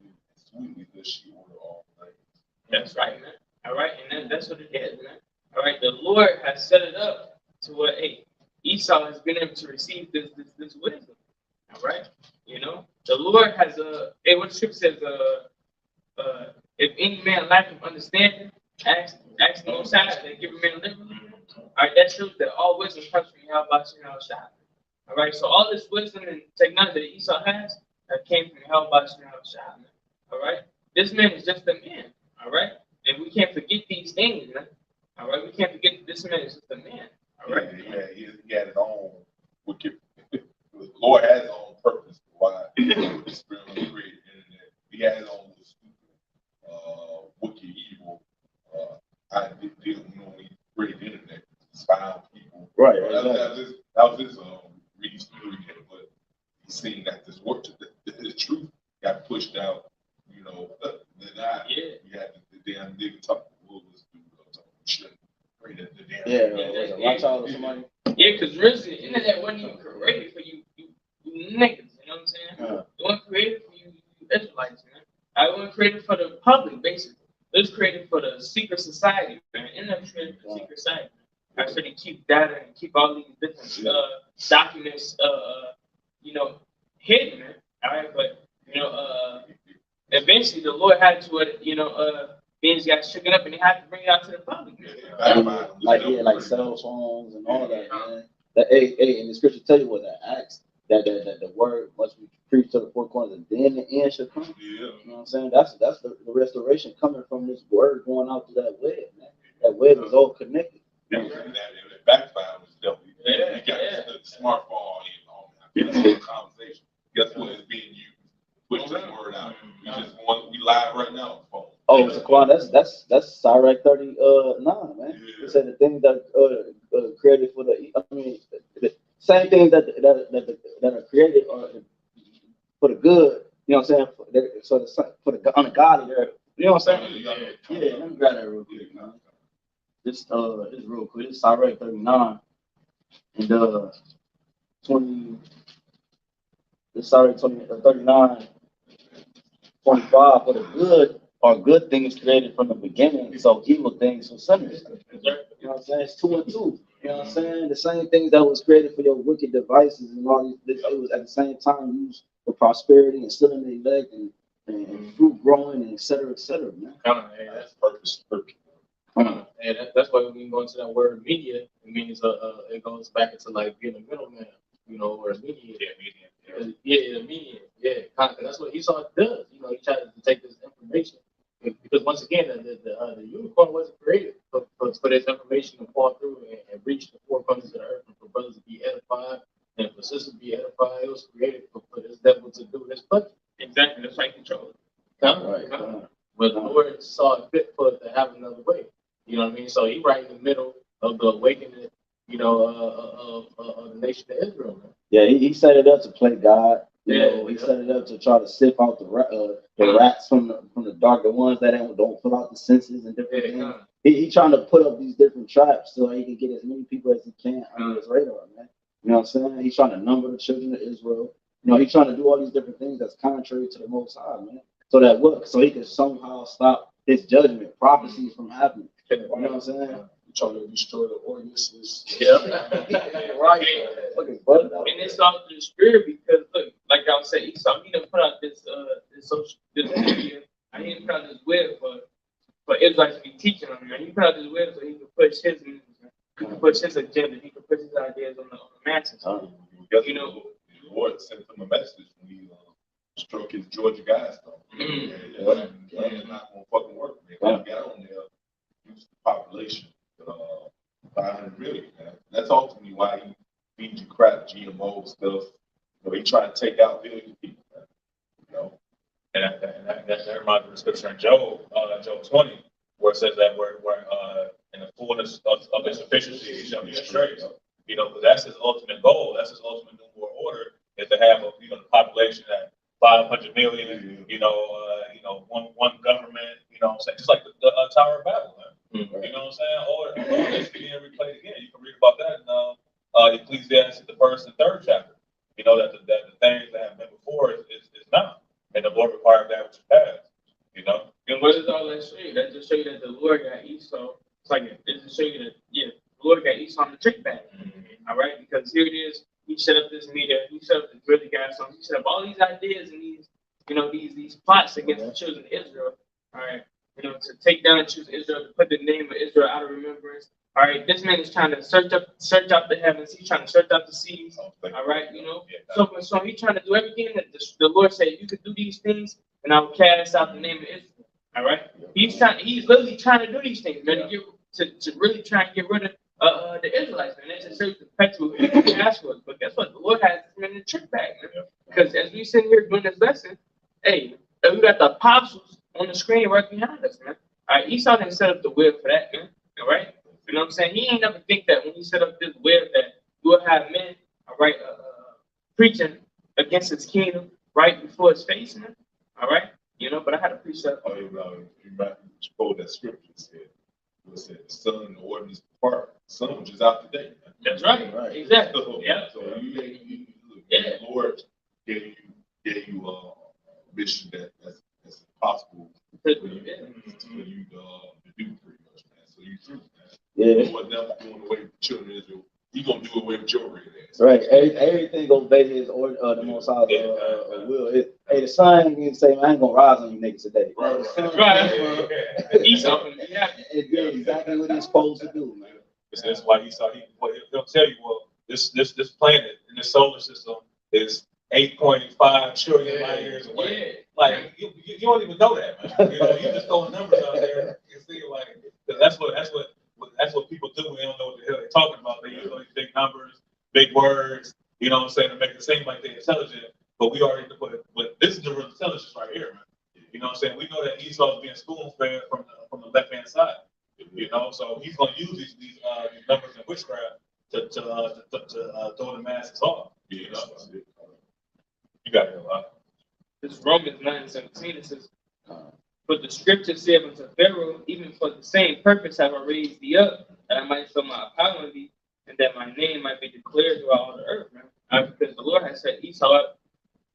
and sweetly does she order all things." That's right, man. All right, and that's what it is, man. All right, the Lord has set it up to where, hey, Esau has been able to receive this wisdom. All right, you know, the Lord has hey, what the scripture says, if any man lack of understanding, ask the Most High, and give a man liberally. All right, that shows that all wisdom comes from YAHWASHI. All right, so all this wisdom and technology that Esau has came from YAHWASHI. All right, this man is just a man. All right. And we can't forget these things, man. All right, we can't forget that this man is just a man. All right. Yeah, he had it on. The Lord has his own purpose why the Spirit created the internet. He has his own stupid, wicked, evil idea. You know, when he created the internet, spy people. Right. That was his reason to create it. But he's seen that this work, the truth got pushed out. You know, you had the damn nigga talking to wolves, shit. Yeah, RAWCHAA or somebody. Yeah, because really, the internet wasn't even created for you niggas. You know what I'm saying? It wasn't created for you Israelites, man. It wasn't created for the public, basically. It was created for the secret society, man. Internet was created for the secret society. Right, so they keep data and keep all these different documents, you know, hidden, man. All right, but you know, eventually the Lord had to, you know, things got shaken up and they had to bring it out to the public. Like cell phones and all that, man. Hey, and the scripture tell you what that acts, that the word must be preached to the four corners, and then the end shall come. Yeah. You know what I'm saying? That's the restoration coming from this word going out to that web, man. That web is all connected. Yeah, and that backfire was definitely. You got the smartphone in the conversation. Guess what is being used? Push this word out. We live right now on the phone. Oh, Saquon, that's Sirach 39, man. Yeah. It said the things that created for the same things that are created for the good. You know what I'm saying? For the ungodly, you know what I'm saying? Yeah, let me grab that real quick, man. This real quick. It's Sirach 39 and 20. It's Sirach 39 25, for the good are good things created from the beginning, so evil things for sinners. You know what I'm saying? It's 2 and 2. You know what I'm saying? The same things that was created for your wicked devices and all these, it was at the same time used for prosperity and still in the elect and fruit growing and et cetera, man. Hey, That's purpose. and that's why when you go into that word media, it means it goes back into like being a middleman, you know, or a mediator. Yeah, a mediator. Yeah, that's what Esau does. You know, he tries to take this information because once again, the unicorn wasn't created for this information to fall through and reach the four corners of the earth and for brothers to be edified and for sisters to be edified. It was created for this devil to do this, but exactly that's how he control it. But the Lord saw it fit for it to have another way. You know what I mean? So he right in the middle of the awakening, you know, of the nation of Israel, man. Yeah, he set it up to play God. You know, he set it up to try to sift out the rats from the dark, the ones that don't fill out the senses and different things. He trying to put up these different traps so he can get as many people as he can under his radar, man. You know what I'm saying? He's trying to number the children of Israel. You know, he's trying to do all these different things that's contrary to the Most High, man. So that what? So he can somehow stop his judgment, prophecies from happening. You know what I'm saying? Trying to destroy the ordinances. Yeah. Right. And it's all through the spirit because look, like I was saying, Esau, he done put out this media. I didn't put out this web for Israelites to be teaching on. He put out this web so he could push his music, he could push his agenda, he could push his ideas on the masses. You know, the Lord sent him a message when he struck his Georgia guys though. It's not gonna fucking work. Man. Got on there, use the population. 500 million, man. That's ultimately why he feeds you crap, GMO stuff. You know, he trying to take out millions of people, man. You know, And that reminds me of the scripture in Job 20, where it says that we're in the fullness of his sufficiency, he shall be straight. You know, because that's his ultimate goal. That's his ultimate new world order is to have the population at 500 million. You know, one government. You know, what I'm saying, just like the Tower of Babel. You know what I'm saying? Or it's being replayed again. You can read about that in Ecclesiastes, the 1st and 3rd chapter. You know that the things that have been before is not, and the Lord required that which is past. You know. And what does all that show you? That just show you that the Lord got Esau. It's like it just show you that the Lord got Esau on the trick bag. All right, because here it is. He set up this media. He set up the really guys. He set up all these ideas and these plots against the children of Israel. All right. You know, to take down and choose Israel, to put the name of Israel out of remembrance. All right, this man is trying to search out the heavens. He's trying to search out the seas. All right, you know. So he's trying to do everything that the Lord said. You could do these things, and I will cast out the name of Israel. All right. He's literally trying to do these things, man. To really try and get rid of the Israelites, man. That's just shows the perpetual ask for it. But guess what? The Lord has him in the trick bag, man. Because as we sit here doing this lesson, hey, we got the apostles on the screen right behind us, man. All right, Esau didn't set up the web for that, man. All right, you know what I'm saying? He ain't never think that when he set up this web that you will have men, all right, preaching against his kingdom right before his face, man. All right, you know. But I had to preach that. Oh, you quote that scripture said. It said the son and the ordinance part. The son which is out today. Man. That's right. Exactly. So, Yeah. So the Lord gave you a mission that's impossible for you to do pretty much, man. So you through, man. Yeah. The Lord never doing away with the children of Israel. He gonna do away with your red ass. Right. Everything goes based his or the Most High's will. Hey, the sun ain't gonna say, man, I ain't gonna rise on you niggas today. Right. Esau. It did exactly what he's supposed to do, man. That's why Esau, he'll tell you, well, this planet in the solar system is 8.5 trillion light years away. Yeah. Like you don't even know that, man. You know, you just throwing numbers out there and see like that's what people do when they don't know what the hell they're talking about. They use all these big numbers, big words, you know what I'm saying, to make it seem like they're intelligent. But we already but this is the real intelligence right here, man. You know what I'm saying? We know that Esau is being spoon-fed from the left-hand side. You know, so he's gonna use these numbers and witchcraft to throw the masses off. You know, you got it a lot. This Romans 9:17 it says, "But the scripture said unto Pharaoh, even for the same purpose have I raised thee up, that I might show my power in thee, and that my name might be declared throughout all the earth, man." Because the Lord has set Esau up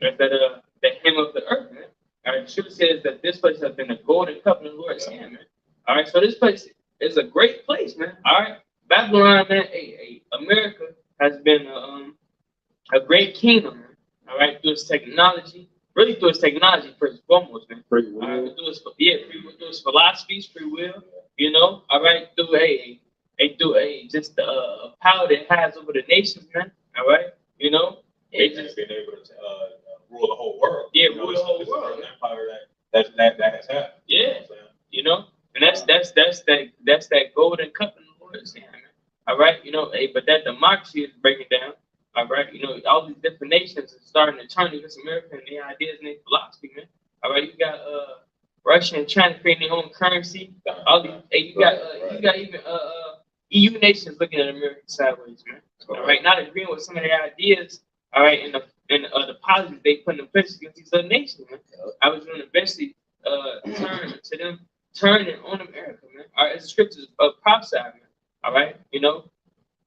as the hem of the earth, man. All right, the scripture says that this place has been a golden cup in the Lord's hand, man. All right, so this place is a great place, man. All right, Babylon, man, America has been a great kingdom, man. All right, through its technology, really through its technology first and foremost, man. Free will. All right, through its philosophies, free will, you know. All right, through just power that it has over the nations, man. All right, you know. It just been able to rule the whole world. Yeah, You know, rule the whole this world. is an empire that has happened. Yeah, you know, and that's that golden cup in the Lord's hand, man. All right, you know, but that democracy is breaking down. All right, you know, all these different nations are starting to turn against America and their ideas and their philosophy, man. All right, you got Russia and China creating their own currency. All these, you got even EU nations looking at America sideways, man. All right, not agreeing with some of their ideas. All right, and the policies they put in place against these other nations, man. I was going to eventually turning on America, man. All right, as the scriptures prophesied, man. All right, you know.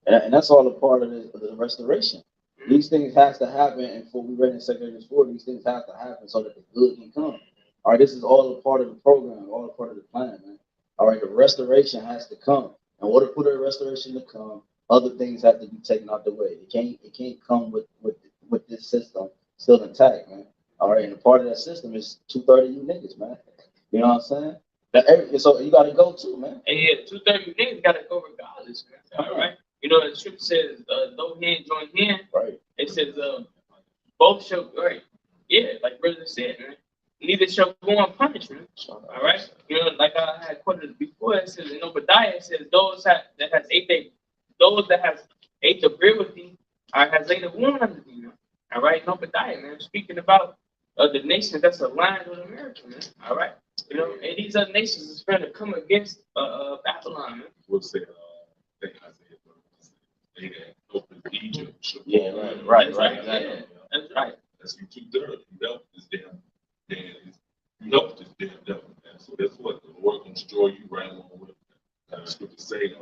And that's all a part of the restoration. These things has to happen, and for we read in 2 Corinthians 4, these things have to happen so that the good can come. All right, this is all a part of the program, all a part of the plan, man. All right, the restoration has to come. In order for the restoration to come, other things have to be taken out the way. It can't come with this system still intact, man. All right, and a part of that system is 2/3 of you niggas, man. You know what I'm saying? So you got to go too, man. And yeah, 2/3 of you niggas got to go regardless, man. All right. You know, the scripture says, though hand join hand. Right. It says, both shall, right. Yeah, like brother said, man. Neither shall go unpunished, man. All right. You know, like I had quoted before, it says in Obadiah, it says, those that have ate the bread with thee, has laid a wound under thee, man. All right. In Obadiah, man. Speaking about the nation that's aligned with America, man. All right. You know, and these other nations is trying to come against Babylon, man. We'll say, they had opened Egypt. Yeah, right. Yeah, that's right. That's you 2/3. You helped this damn, you helped this damn devil, man. So that's what the Lord gonna destroy you right along with it. The scripture say,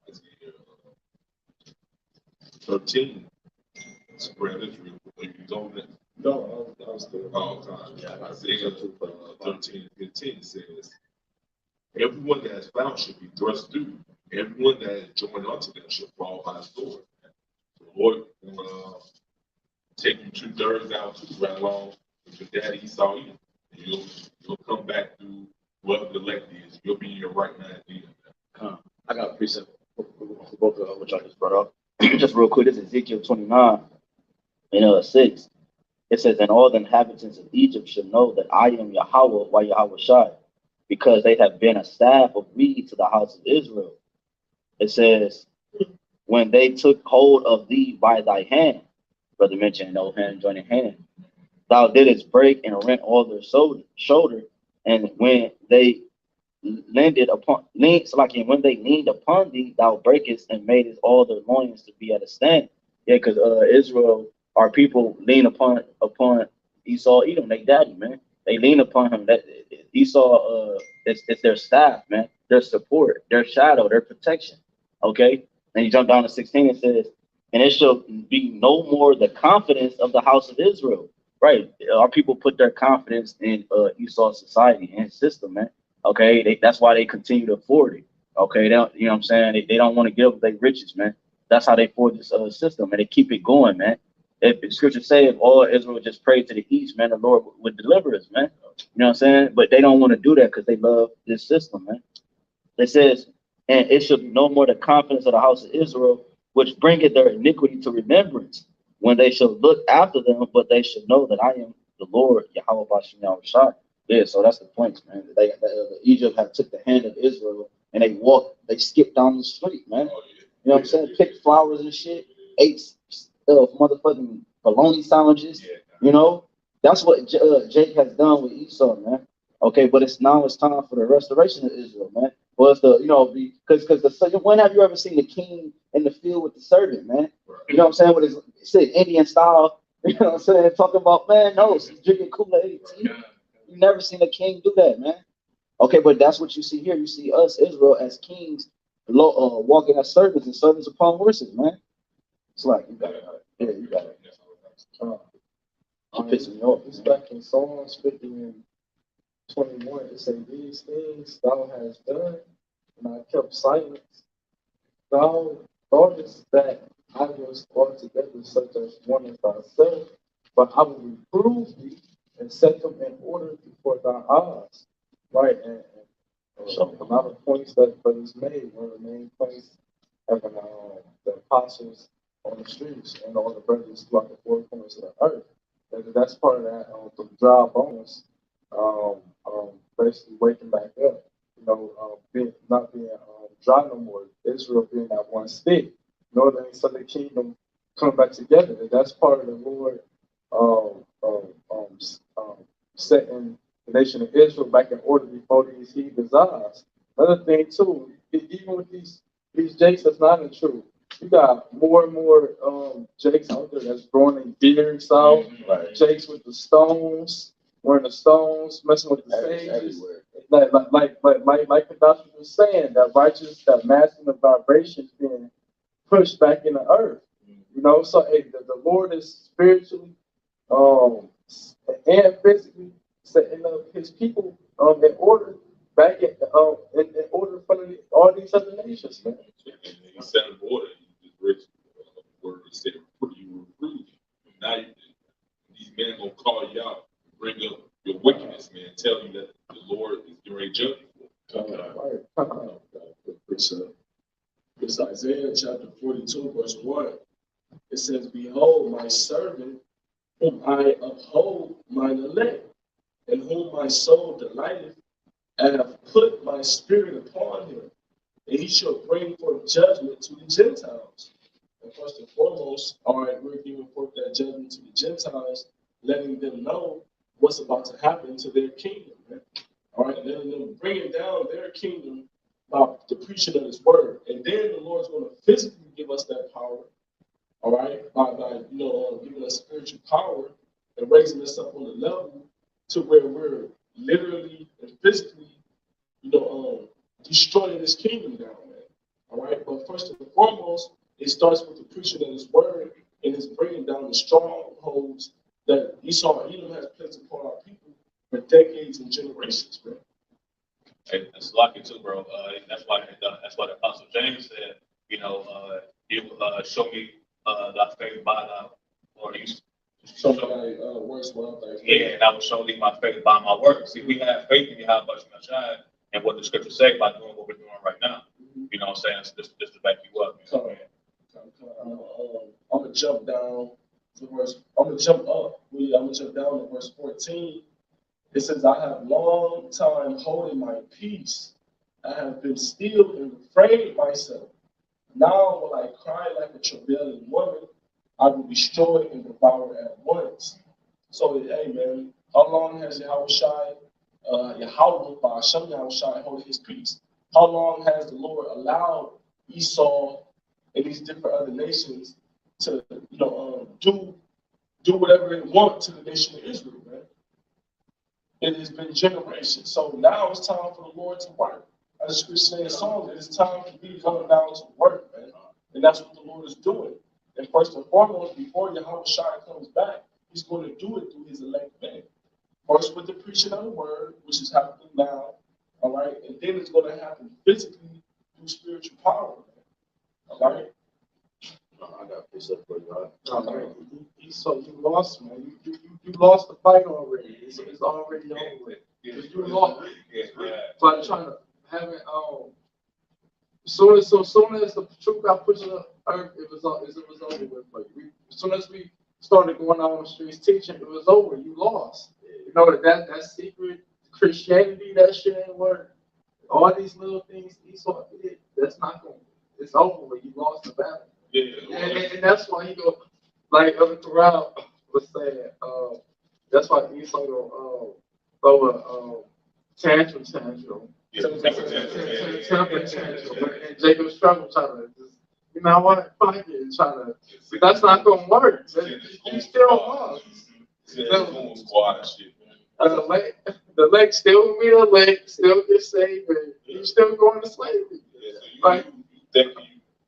Isaiah 13, spread Israel. If you don't, No, I was still. Isaiah 13 and 15 says, everyone that has found should be thrust through. Everyone that has joined unto them shall fall by the sword. The Lord will take you 2/3 out to right along with your daddy Esau. And you'll come back through whatever the elect is. You'll be in your right mind then. I got a precept for both of what y'all just brought up. Just real quick, this is Ezekiel 29 and 6. It says, and all the inhabitants of Egypt should know that I am Yahawah, YAHWASHI, because they have been a staff of reed to the house of Israel. It says, when they took hold of thee by thy hand, brother mentioned no hand joining hand, thou didst break and rent all their shoulder, and when they leaned upon thee, thou breakest and madest all their loins to be at a stand. Yeah, because Israel, our people lean upon Esau, Edom, they daddy, man. They lean upon him. That Esau, it's their staff, man. Their support, their shadow, their protection. Okay, and you jump down to 16. It says, and it shall be no more the confidence of the house of Israel. Right, our people put their confidence in Esau's society and his system, man. Okay, that's why they continue to afford it. Okay, they don't, you know what I'm saying? They don't want to give up their riches, man. That's how they afford this system, and they keep it going, man. If the scripture say if all Israel would just pray to the east, man, the Lord would deliver us, man. You know what I'm saying? But they don't want to do that because they love this system, man. It says, and it shall be no more the confidence of the house of Israel, which bringeth their iniquity to remembrance, when they shall look after them, but they shall know that I am the Lord, Yahweh Bashim Yahushua. Yeah, so that's the point, man. Egypt had took the hand of Israel and they skipped down the street, man. You know what I'm saying? Picked flowers and shit, ate motherfucking bologna sandwiches. You know, that's what Jake has done with Esau, man. Okay, but it's time for the restoration of Israel, man. Well, because when have you ever seen the king in the field with the servant, man? You know what I'm saying? With his Indian style, you know what I'm saying? Talking about, man, no, he's drinking Kool-Aid. You never seen a king do that, man. Okay, but that's what you see here. You see us, Israel, as kings, walking as servants and servants upon horses, man. It's like, you got it. Yeah, you got it. pissing me off. It's back in Psalms 50 and 21. It says, these things thou hast done, and I kept silence. Thou thoughtest that I was altogether such as one as thyself, but I will reprove thee and set them in order before thy eyes. Right, and a lot of points that brothers made. One of the main points having the apostles on the streets and all the brothers throughout the four corners of the earth. That's part of that, the dry bones, basically waking back up. Not being dry no more. Israel being that one stick. Northern and southern kingdom come back together. And that's part of the Lord setting the nation of Israel back in order before these heathens' eyes. Another thing too, even with these jakes that's not in truth, you got more and more jakes out there that's growing in beards out, jakes with the stones, wearing the stones, messing with the sages. Like HAQADASH was saying, that righteous, that masculine vibration being pushed back in the earth. So hey, the Lord is spiritually and physically setting up his people in order back in order for all these other nations, man. He set an order. He just read the word and said, you reprove. Now these men gonna call you out, bring up your wickedness, man, tell you that the Lord is getting ready to judge you. It's Isaiah chapter 42, verse 1. It says, behold, my servant, whom I uphold mine elect, in whom my soul delighteth, and have put my spirit upon him, and he shall bring forth judgment to the Gentiles. And first and foremost, all right, we're giving forth that judgment to the Gentiles, letting them know what's about to happen to their kingdom, man. All right, letting them bringing down their kingdom by the preaching of his word. And then the Lord's going to physically give us that power, all right, by giving us spiritual power and raising us up on the level to where we're literally and physically, destroying this kingdom down, man. All right, but first and foremost, it starts with the preaching of his word and it's bringing down the strongholds that Esau and Edom has placed upon our people for decades and generations, man. Hey, that's lucky too, bro. That's why the Apostle James said, he will show me thy faith by thy, or you show me thy works without thy faith. Yeah, and I will show thee my faith by my works. See, we have faith in YAHAWASHI and what the scriptures say by doing what we're doing right now. You know what I'm saying? Just to back you up. I'm gonna jump down to verse. I'm gonna jump up. I'm gonna jump down to verse 14. It says, I have long time holding my peace. I have been still and refrained myself. Now will I cry like a travailing woman. I will destroy and devour at once. So, hey, man, how long has YAHAWASHI, YAHAWAH, BAHASHAM YAHAWASHI holding his peace? How long has the Lord allowed Esau and these different other nations to, do whatever they want to the nation of Israel, man? It has been generations. So now it's time for the Lord to work. As the scripture says in the song, it's time for me to come down to work, man. And that's what the Lord is doing. And first and foremost, before YAHAWASHI comes back, he's going to do it through his elect men. First with the preaching of the word, which is happening now, all right? And then it's going to happen physically through spiritual power, man. All right? I got this up for you. So you lost, man. You lost the fight already. It's already over with. You lost. By trying to have it soon as the truth got pushed on the earth, it was over with for you. As soon as we started going out on the streets teaching, it was over. You lost. You know that secret Christianity, that shit ain't work. All these little things Esau did, that's not going. It's over with. You lost the battle. And that's why he go, like Elder Corral was saying, that's why Esau go throw a tantrum. Temper tantrum. And Jacob struggle trying to just, fight it and try to, but that's not going to work. You still lost. The leg still will be the leg, still get saved, and you still going to slavery. Right?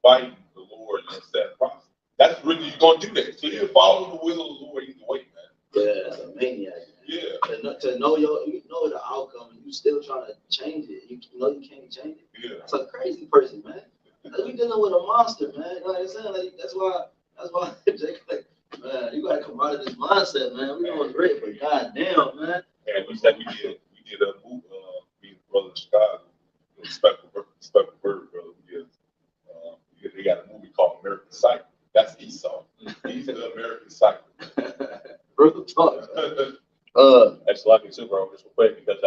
Fighting the Lord and that process. That's really you're gonna do that. So you follow the will of the Lord either way, man. Yeah, that's a maniac. Yeah. To know you know the outcome and you still trying to change it. You know you can't change it. Yeah. That's a crazy person, man. Like, we dealing with a monster, man. You know what I'm saying? Like, that's why Jake, like, man, you gotta come out of this mindset, man. We doing great, but goddamn, man. And we said we did a move, me and brother in Chicago, respectful bird, brother. They got a movie called American Psycho. That's Esau. He's the American Psycho. Real talk. That's lucky too, bro, just real quick, because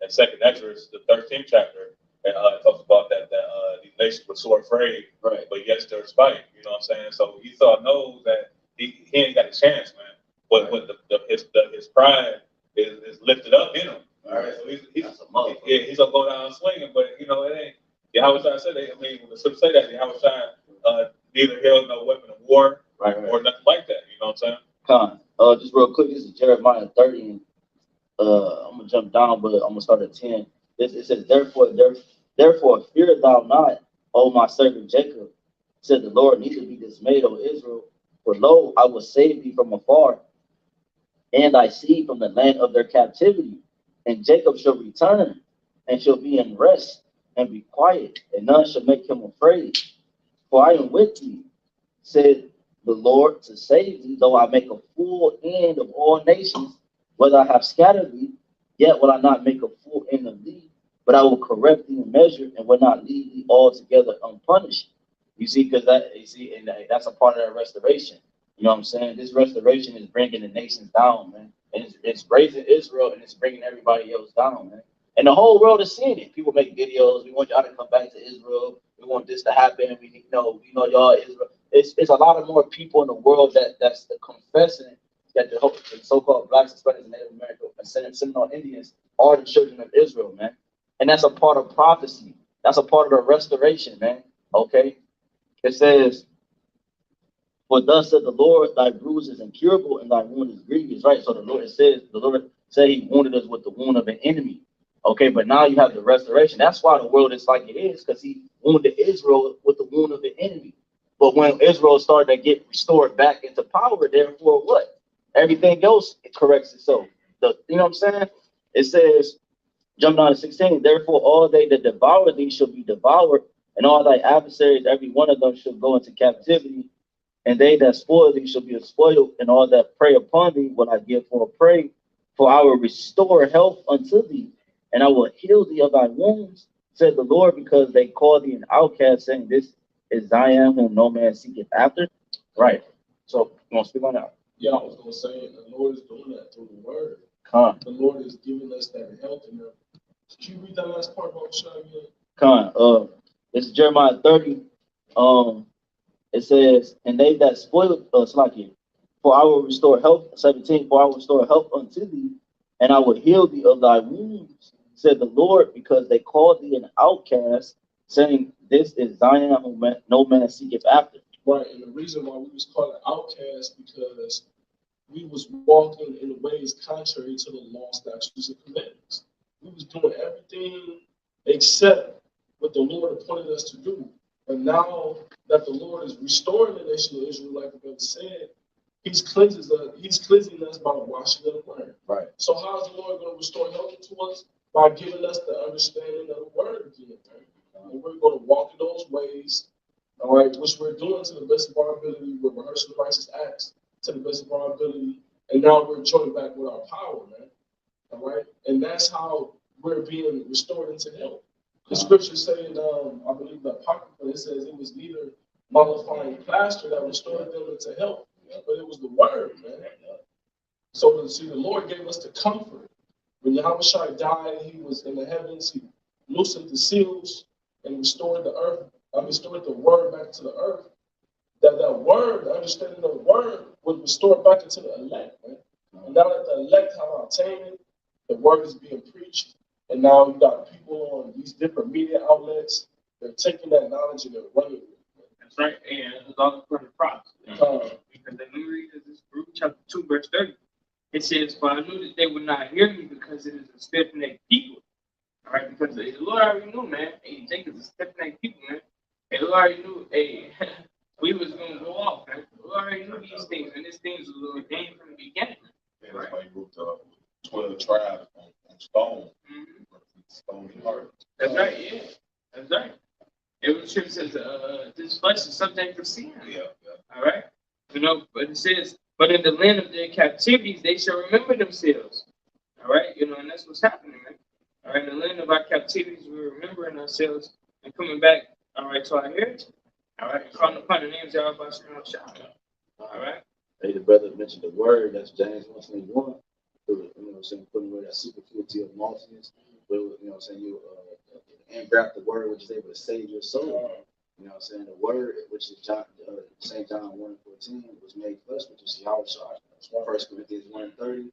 in Second Exodus, the 13th chapter, it talks about that these nations were so afraid, Right. but yet still fight. You know what I'm saying? So Esau knows that he ain't got a chance, man. But his pride is lifted up in him. All right, so he's gonna go down swinging, but you know it ain't. Yahawah said, I mean, the scripture say that Yahawah neither held no weapon of war or nothing like that. You know what I'm saying? Just real quick, this is Jeremiah 30. And, I'm gonna jump down, but I'm gonna start at 10. It says, therefore fear thou not, O my servant Jacob, said the Lord, neither be dismayed, O Israel, for lo, I will save thee from afar, and thy seed from the land of their captivity. And Jacob shall return, and shall be in rest, and be quiet, and none shall make him afraid. For I am with thee, said the Lord, to save thee, though I make a full end of all nations. Whether I have scattered thee, yet will I not make a full end of thee, but I will correct thee in measure, and will not leave thee altogether unpunished. You see, because that's a part of that restoration. You know what I'm saying? This restoration is bringing the nations down, man. And it's raising Israel, and it's bringing everybody else down, man. And the whole world is seeing it. People make videos. We want y'all to come back to Israel. We want this to happen. We know y'all Israel. It's a lot of more people in the world that's confessing that the so-called blacks, Hispanics, and Native American and Seminole Indians are the children of Israel, man. And that's a part of prophecy. That's a part of the restoration, man. Okay? It says, for thus said the Lord, thy bruise is incurable and thy wound is grievous, right? So the Lord said he wounded us with the wound of an enemy. Okay, but now you have the restoration. That's why the world is like it is, because he wounded Israel with the wound of the enemy. But when Israel started to get restored back into power, therefore what? Everything else, it corrects itself. You know what I'm saying? It says, jump down to 16, therefore all they that devour thee shall be devoured, and all thy adversaries, every one of them shall go into captivity, and they that spoil thee shall be spoiled, and all that prey upon thee will I give for a prey, for I will restore health unto thee, and I will heal thee of thy wounds, said the Lord, because they call thee an outcast, saying, this is Zion whom no man seeketh after. Right. So you want to speak on that? Yeah, I was gonna say the Lord is doing that through the word. The Lord is giving us that health in them. Can you read that last part about Shah again? It's Jeremiah 30. It says, and they that spoil for I will restore health, 17, for I will restore health unto thee, and I will heal thee of thy wounds, said the Lord, because they called thee an outcast, saying, this is Zion whom no man seeketh after. Right, and the reason why we was called an outcast because we was walking in ways contrary to the law, statutes, and commandments. We was doing everything except what the Lord appointed us to do. And now that the Lord is restoring the nation of Israel, like the brother said, He's cleansing us by washing of the word. Right. So how is the Lord going to restore health to us? By giving us the understanding of the word again. Right? And we're going to walk in those ways, all right, which we're doing to the best of our ability. We're rehearsing righteous acts to the best of our ability. And now we're joining back with our power, man. All right? And that's how we're being restored into health. The scripture saying, I believe the Apocrypha, it says it was neither mollifying plaster that restored them into health, but it was the word, man. So the Lord gave us the comfort. When Yahawashi died, he was in the heavens, he loosened the seals and restored the earth, restored the word back to the earth. That word, the understanding of the word, was restored back into the elect, man. And now that the elect have obtained it, the word is being preached. And now you got people on these different media outlets, they're taking that knowledge and they're running with it. That's right. And it's all for the prophets. Because let me read this Luke chapter 2, verse 30. It says, for I knew that they would not hear me because it is a stiff-necked people. All right, because the Lord already knew, man. Hey, Jacob is a stiff-necked people, man. Hey, the Lord already knew, hey, we was going to go off, man. The Lord already knew these things, and these things was ordained from the beginning. And that's why he wrote the 12 tribes on stone. Stony heart. That's right, yeah. That's right. It was true says this flesh is subject to sin. Yeah. All right. But it says, but in the land of their captivities they shall remember themselves. All right, and that's what's happening, man. All right, in the land of our captivities, we're remembering ourselves and coming back, all right, to our heritage. All right, and calling upon the names of YAHAWASHI. All right. Hey, the brother mentioned the word, that's James 1:21. Putting away that superfluity of multitudes. You engraft the word which is able to save your soul. The word, which is St. John 1:14, was made flesh, which is YAHWAH. 1 Corinthians 1:30.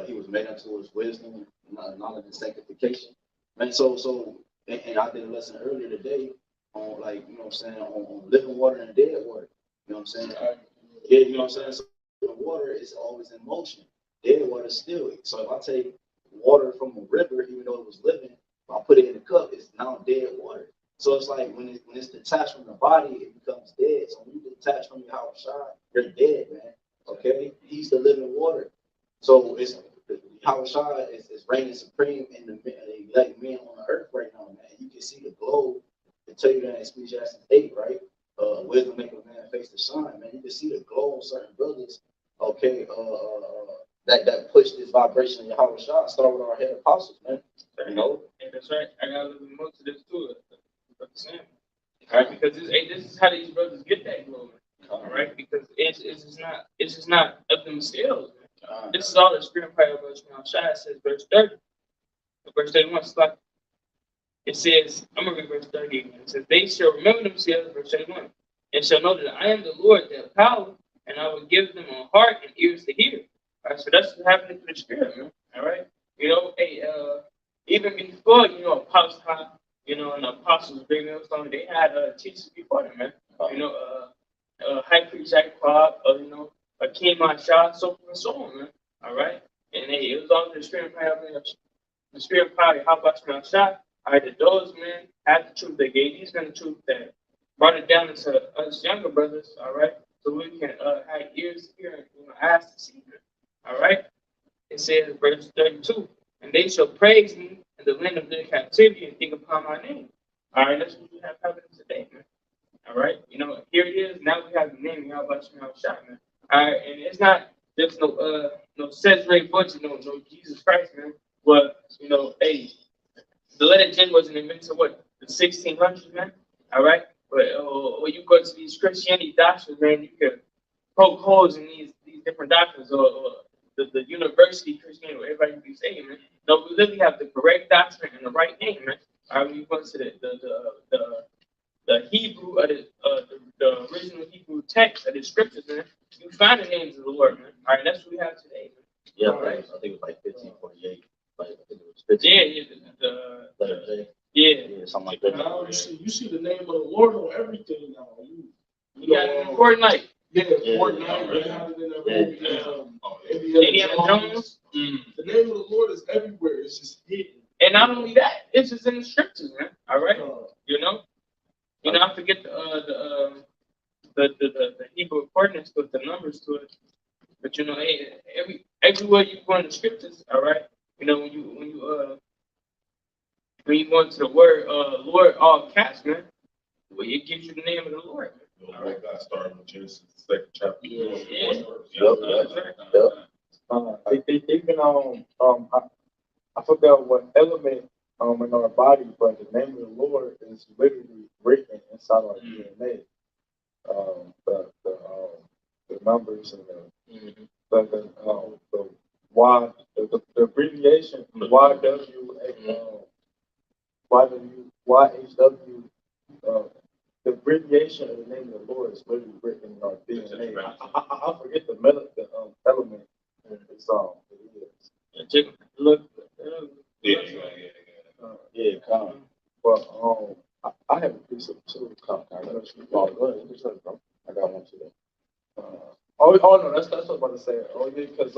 He was made unto his wisdom, knowledge and sanctification. And and I did a lesson earlier today on on living water and dead water. So the water is always in motion. Dead water is still. So if I take water from a river, even though it was living, if I put it in a cup, it's now dead water. So it's like when it's detached from the body, it becomes dead. So when you detach from YAHWASHI, you're dead, man. Okay? He's the living water. So it's YAHWASHI is reigning supreme in the elect men on the earth right now, man. You can see the glow. They tell you that in Ecclesiastes 8, right? Wisdom make a man face to shine, man. You can see the glow on certain brothers, okay, that push this vibration of YAHWASHI. Start with our head apostles, man. And that's right. I got a little bit more to this too. All right, because this is how these brothers get that glory. All right, because it's just not of themselves. This is all the spirit power of YAHWASHI. Says verse 30. Verse 31 is like it says, I'm gonna read verse 30 again. It says, they shall remember themselves, verse 31, and shall know that I am the Lord, their power, and I will give them a heart and ears to hear. All right, so that's what's happening to the spirit, man. All right. Even before, Apostle, and the apostles, great millstone, they had teachers before them, man. High priest Jacob, King Mashah, so forth and so on, man. All right. And it was all the spirit power, the spirit power, how about Mashah? All right, those men had the truth. They gave these men the truth that brought it down into us younger brothers, all right, so we can have ears to hear and eyes to see. All right. It says, verse 32, and they shall praise me in the land of their captivity and think upon my name. All right, that's what we have happening today, man. All right, here it is. Now we have the name of YAHWASHI, man. All right, and it's not just no Cesare Butcher, no Jesus Christ, man. But the letter J wasn't invented the 1600s, man. All right, but when you go to these Christianity doctrines, man, you can poke holes in these different doctrines or the university Christianity, where everybody be saying, man. No, we literally have the correct doctrine and the right name, man. All right, when you go to the Hebrew, the original Hebrew text of the scriptures, man, you find the names of the Lord, man. All right, that's what we have today, man. Yeah, right. I think it was like 1548. Like, I think it was 15. Yeah, something like that. Now you see the name of the Lord on everything now. You got it in Fortnite. Fortnite. They have it in Indiana Jones. The name of the Lord is everywhere. It's just hidden. And not only that, it's just in the scriptures, man. All right, I forget the Hebrew coordinates with the numbers to it, but everywhere you go in the scriptures, all right, when you go into the word Lord, all caps, man, well, it gives you the name of the Lord, man. All right, God started with Genesis, the 2nd chapter. Even I forgot what element in our body, but the name of the Lord is literally written inside our DNA. The numbers and the Y, the abbreviation YHW. The abbreviation of the name of the Lord is literally written in our DNA. I forget the element. Look. Come. But I have a piece of too. I got one today. Oh no, that's what I'm about to say. Oh yeah, because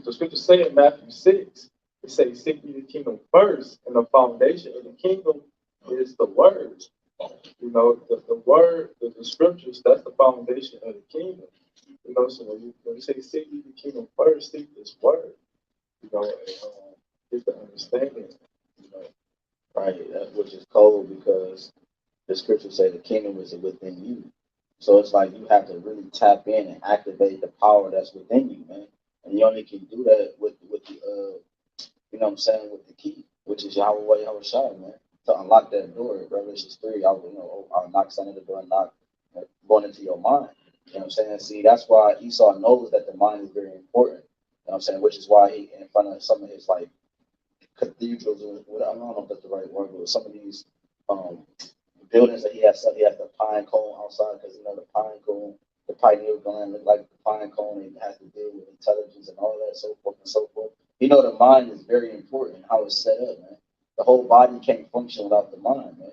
the scripture say in Matthew 6, it says, "Seek ye the kingdom first," and the foundation of the kingdom is the word. The word, the scriptures, that's the foundation of the kingdom. You know, so when you say seek ye the kingdom first, seek this word, you know, and get the understanding, you know. Right, which is cold because the scriptures say the kingdom is within you. So it's like you have to really tap in and activate the power that's within you, man. And you only can do that with the you know what I'm saying, with the key, which is Yahweh Yahawashi, man. To unlock that door, Revelation 3, I'll knock on the door and knock going into your mind. You know what I'm saying? See, that's why Esau knows that the mind is very important. You know what I'm saying? Which is why he, in front of some of his like cathedrals, or I don't know if that's the right word, but some of these buildings that he has the pine cone outside, because you know the pine cone, the pineal gland look like the pine cone, and it has to deal with intelligence and all that, so forth and so forth. You know, the mind is very important, how it's set up, man. The whole body can't function without the mind, man.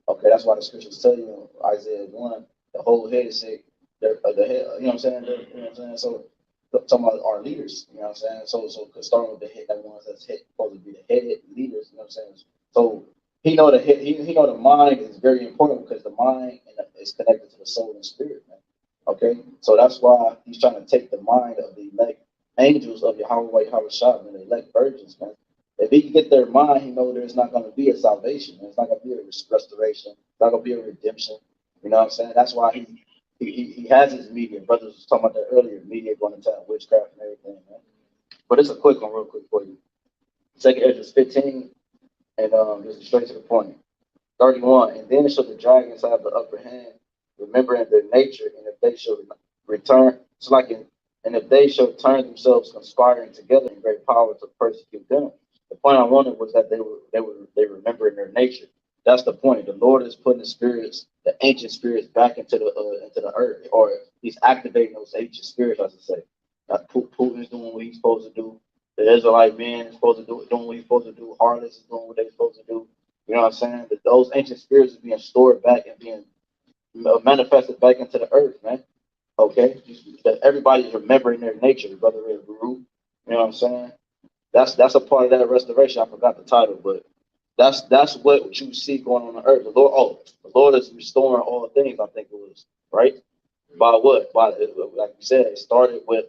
Okay, that's why the scriptures tell you in Isaiah 1, the whole head is sick, the head, you know what I'm saying? You know what I'm saying? So, talking about our leaders, you know what I'm saying? So starting with the head, that ones that's supposed to be the head leaders, you know what I'm saying? So, he know the head, he know the mind is very important because the mind is connected to the soul and spirit, man. Okay, so that's why he's trying to take the mind of the elect angels of Yahweh Yahawashi, and the elect virgins, man. If he can get their mind, he knows there's not going to be a salvation. There's not going to be a restoration. It's not going to be a redemption. You know what I'm saying? That's why he has his media. Brothers was talking about that earlier. Media going into witchcraft and everything, man. But it's a quick one, real quick for you. Second Ezra 15, and just straight to the point. 31. And then shall the dragons have the upper hand, remembering their nature, and if they shall return, it's like and if they shall turn themselves conspiring together in great power to persecute them. The point I wanted was that they remember in their nature. That's the point. The Lord is putting the spirits, the ancient spirits, back into the earth, or He's activating those ancient spirits, as I say. Putin is doing what he's supposed to do. The Israelite man is supposed to doing what he's supposed to do. Harlots is doing what they're supposed to do. You know what I'm saying? That those ancient spirits are being stored back and being manifested back into the earth, man. Okay, that everybody's remembering their nature, brother Baruch. You know what I'm saying? That's a part of that restoration. I forgot the title, but that's what you see going on the earth. The Lord is restoring all things. I think it was right by what? By like you said, it started with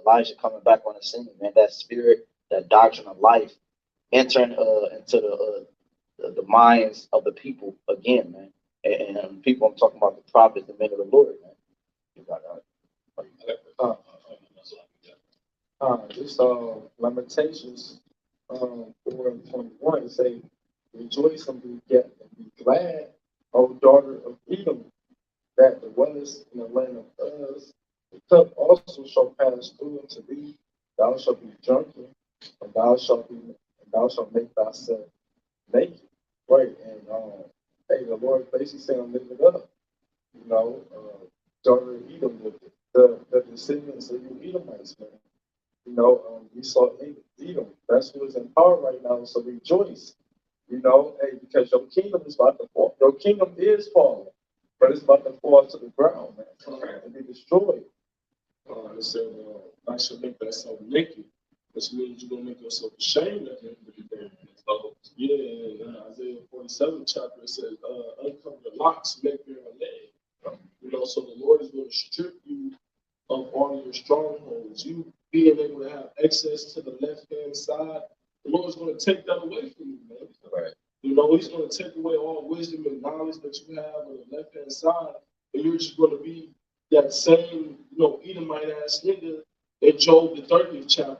Elijah coming back on the scene, man. That spirit, that doctrine of life, entering into the minds of the people again, man. And people, I'm talking about the prophets, the men of the Lord, man. You got that. This Lamentations 4:21 say, rejoice and be glad, O daughter of Edom, that dwellest in the land of Uz. The cup also shall pass through into thee. Thou shalt be drunken, and thou shalt make thyself naked. Right, and hey, the Lord basically saying, lift it up. You know, daughter of Edom, the descendants of you Edomites, man. You know, we saw Edom. That's who is in power right now. So rejoice. You know, hey, because your kingdom is about to fall. Your kingdom is falling, but it's about to fall to the ground, man, and be destroyed. It said, I shall make thyself naked, which means you're going to make yourself ashamed at the end of the day. Yeah, in Isaiah 47 chapter, it says, uncover the locks, make bare a leg. You know, so the Lord is going to strip you of all your strongholds. You being able to have access to the left-hand side, the Lord's going to take that away from you, man. Right. You know, He's going to take away all wisdom and knowledge that you have on the left-hand side, and you're just going to be that same, you know, Edomite-ass nigga in Job the 30th chapter.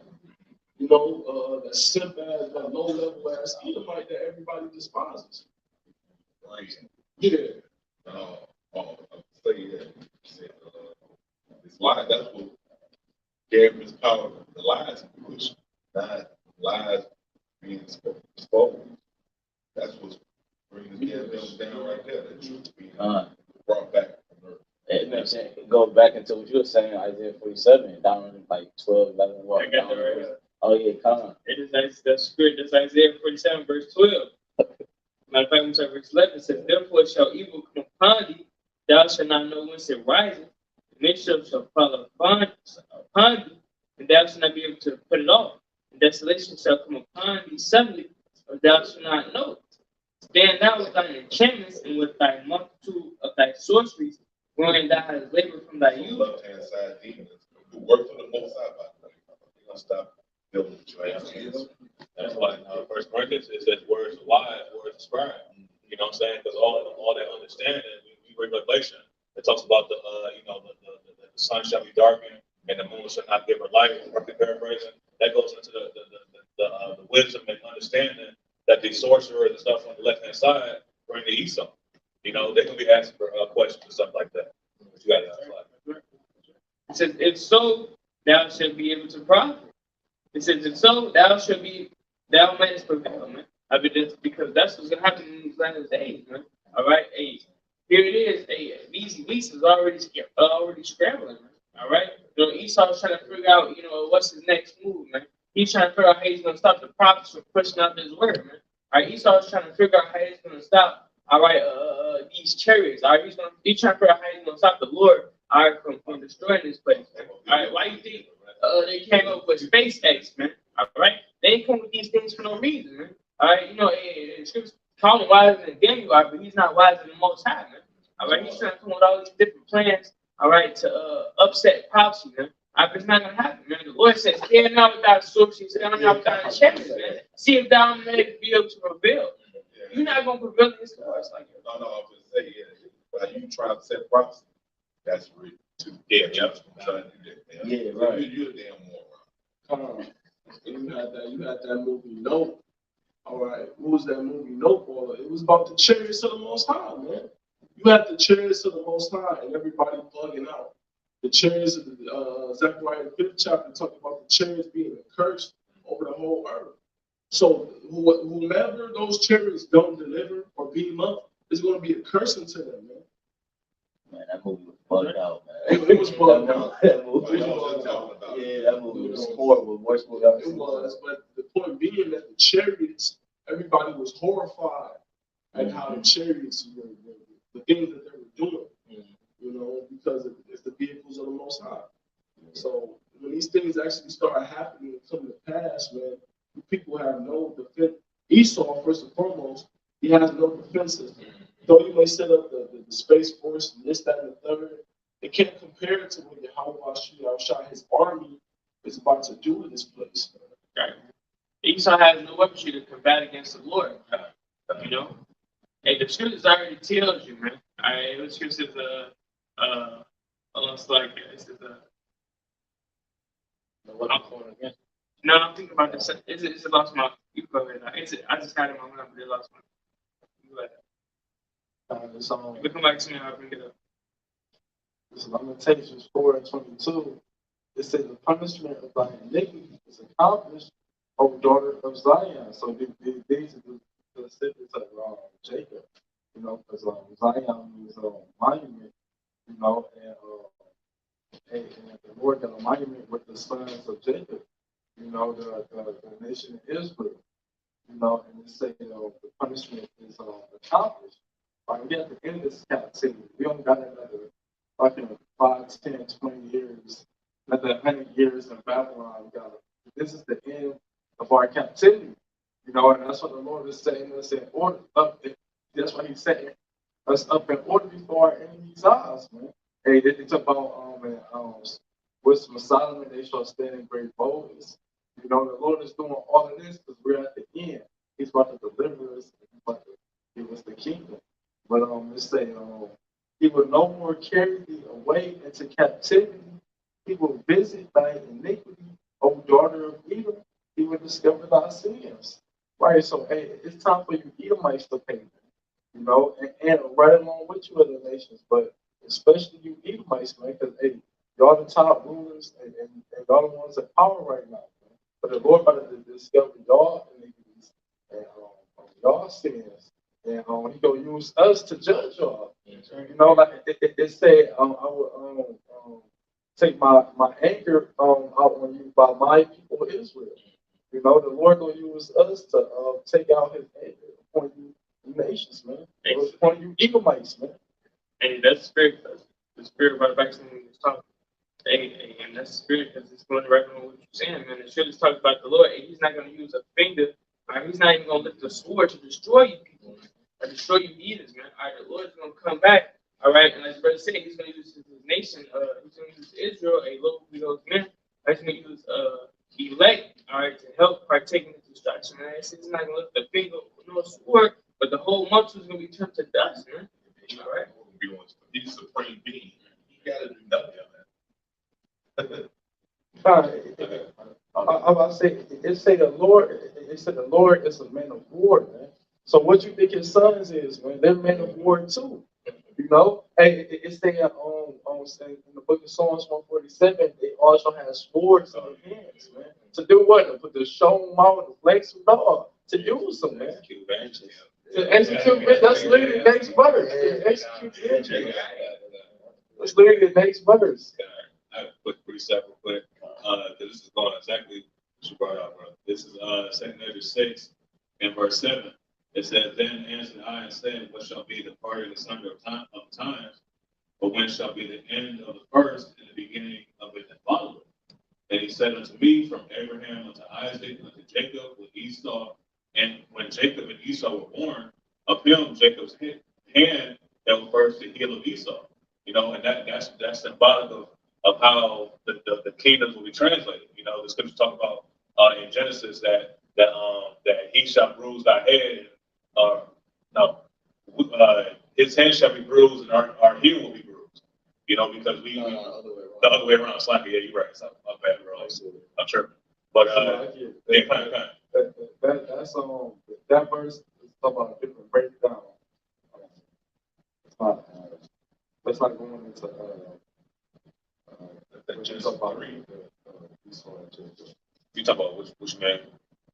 You know, that simp-ass, that low-level-ass Edomite that everybody despises. Right. Yeah. I'll say that. It's lies. That's what gave his power. The lies he pushed, not lies being exposed. That's what's bringing the devil down right there. The truth being brought back from earth. It goes back into what you were saying, Isaiah 47, down in like 12, 11, what? I got that right here. Oh, yeah, come on. It is that script, that's Isaiah 47, verse 12. Matter of fact, I'm verse 11 says, therefore shall evil come upon thee, thou shalt not know whence it riseth, mischief shall fall upon thee, and thou shalt not be able to put it off. And desolation shall come upon thee suddenly, and thou shalt not know it. Stand thou with thine enchantments and with thy multitude of thy sorceries, Going down his labor from thy youth. Left-hand side demons who work for the Most High, by the way. They're gonna stop building with your hands. That's why First Corinthians it says words are wise, words are scribe. You know what I'm saying? Because all that understanding, we read Revelation. It talks about the the sun shall be darkened and the moon shall not give her light. Roughly paraphrasing. That goes into the wisdom and understanding that the sorcerers and stuff on the left hand side bring to Esau. You know, they can be asking for questions and stuff like that. But you got to ask like. It says, if so, thou shalt be able to profit. It says, if so, thou mayest prevail, man. I mean, that's because that's what's gonna happen in these last days, man. All right, hey, here it is. Hey, these weeks is already scrambling, man. All right, you know, Esau's trying to figure out, you know, what's his next move, man. He's trying to figure out how he's gonna stop the prophets from pushing out this word, man. All right, Esau's trying to figure out how he's gonna stop. All right, these chariots. All right, he's trying to figure out how he's gonna stop the Lord. All right, from destroying this place, man. All right, why you think they came up with SpaceX, man? All right, they ain't come with these things for no reason, man. All right, you know, scriptures call him wiser than Daniel, but he's not wiser than the Most High, man. All right, he's trying to come with all these different plans, all right, to upset prophecy, man. All right, but it's not gonna happen, man. The Lord says, "Stand not without a sword, stand not without a chariot, man. See if thou may be able to prevail. You're not gonna prevail against the Lord like that." No, I was gonna say, yeah, you trying to set prophecy. That's real. Yeah. Yeah, right. You're the damn moron. Come on. You had that movie Nope. All right. What was that movie Nope? It was about the chariots of the Most High, man. You had the chariots of the Most High and everybody bugging out. The chariots of the Zechariah 5th chapter talking about the chariots being cursed over the whole earth. So whomever those chariots don't deliver or beam up is going to be a curse to them, man. Man, that movie was bugged out, man. It was bugged out. That movie was horrible. Worst movie I've ever It seen. was, but the point being that the chariots, everybody was horrified at how the chariots were, the things that they were doing, you know, because it's the vehicles of the Most High. So when these things actually start happening and come to pass, man, people have no defense. Esau, first and foremost, he has no defense system. Though you may set up the Space Force and this, that, and the third, it can't compare to what YAHWAH, his army, is about to do in this place. Right. Esau has no weaponry to combat against the Lord. You know? Hey, the scriptures already tells you, man. All right, the scriptures almost like this is no, I'm thinking about this. It's lost my. You go ahead. I just had it in my mind, but it lost my. You go ahead. You come back to me, I'll bring it up. This Lamentations 4:22. It says the punishment of thy iniquity is accomplished, O daughter of Zion. So these are the descendants of Jacob, you know, because Zion means monument, you know, and the Lord got a monument with the sons of Jacob, you know, the nation of Israel, you know, and it say, you know, the punishment is accomplished. Right, we at the end of this captivity. We don't got another fucking 5, 10, 20 years, another 100 years in Babylon. This is the end of our captivity, you know, and that's what the Lord is saying us in order up. That's what He's saying us up in order before our enemies' eyes, man. Hey, they talk about wisdom of Solomon, they shall stand in great boldness. You know, the Lord is doing all of this because we're at the end. He's about to deliver us. He's about to give us the kingdom. But it say, He will no more carry thee away into captivity. He will visit thy iniquity, O daughter of Edom. He will discover thy sins. Right, so hey, it's time for you Edomites to pay, you know, and right along with you other nations, but especially you Edomites, man, because hey, y'all the top rulers and y'all the ones in power right now. Man. But the Lord about to discover y'all iniquities and y'all sins. And He gonna use us to judge y'all. You know, like it say, I will take my anger out on you by my people Israel. You know, the Lord gonna use us to take out His anger upon you nations, man. Upon you Edomites, man. Hey, that's the spirit. The spirit right back to me was talking. Hey, and that's the spirit because it's going right on what you're saying, man. The scripture talks about the Lord. He's not gonna use a finger. Right? He's not even gonna lift a sword to destroy you people. Or destroy you heathens, man. All right, the Lord's gonna come back, All right, and as brother said, he's going to use his nation. He's going to use Israel, a local those men. He's going to use elect, all right, to help partake in the destruction. Man, he's not going to lift a finger nor sword, but the whole multitude is going to be turned to dust, man. All right. He's supreme being. You got to do nothing on that. All right. I'm about to say, it said the Lord is a man of war, man. So what you think his sons is, man? They're men of war too. You know? Hey, it said in the book of Psalms 147, they also have swords in their hands, man. To do what? To put the show them out, the flex them out, to use them, man. To execute, that's literally the next butters. To execute vengeance. That's literally the next butters. I have a quick precept real quick, because this is going exactly what you brought out, bro. This is 2 Ezra 6 and verse 7. It says, Then answered I and said, What shall be the part of the summer of times? But when shall be the end of the first and the beginning of it that followeth? And he said unto me, From Abraham unto Isaac, unto Jacob with Esau. And when Jacob and Esau were born, of him Jacob's hand that was first the heel of Esau. You know, and that's symbolic of how the kingdoms will be translated. You know, the scriptures talk about in Genesis that he shall bruise thy head, his hand shall be bruised and our heel will be bruised. You know, because the other way around. Slappy, yeah, you're right. So, my bad, bro. I'm sure. But yeah, kind of. That verse is about a different breakdown. Let's not go into You talk about which man?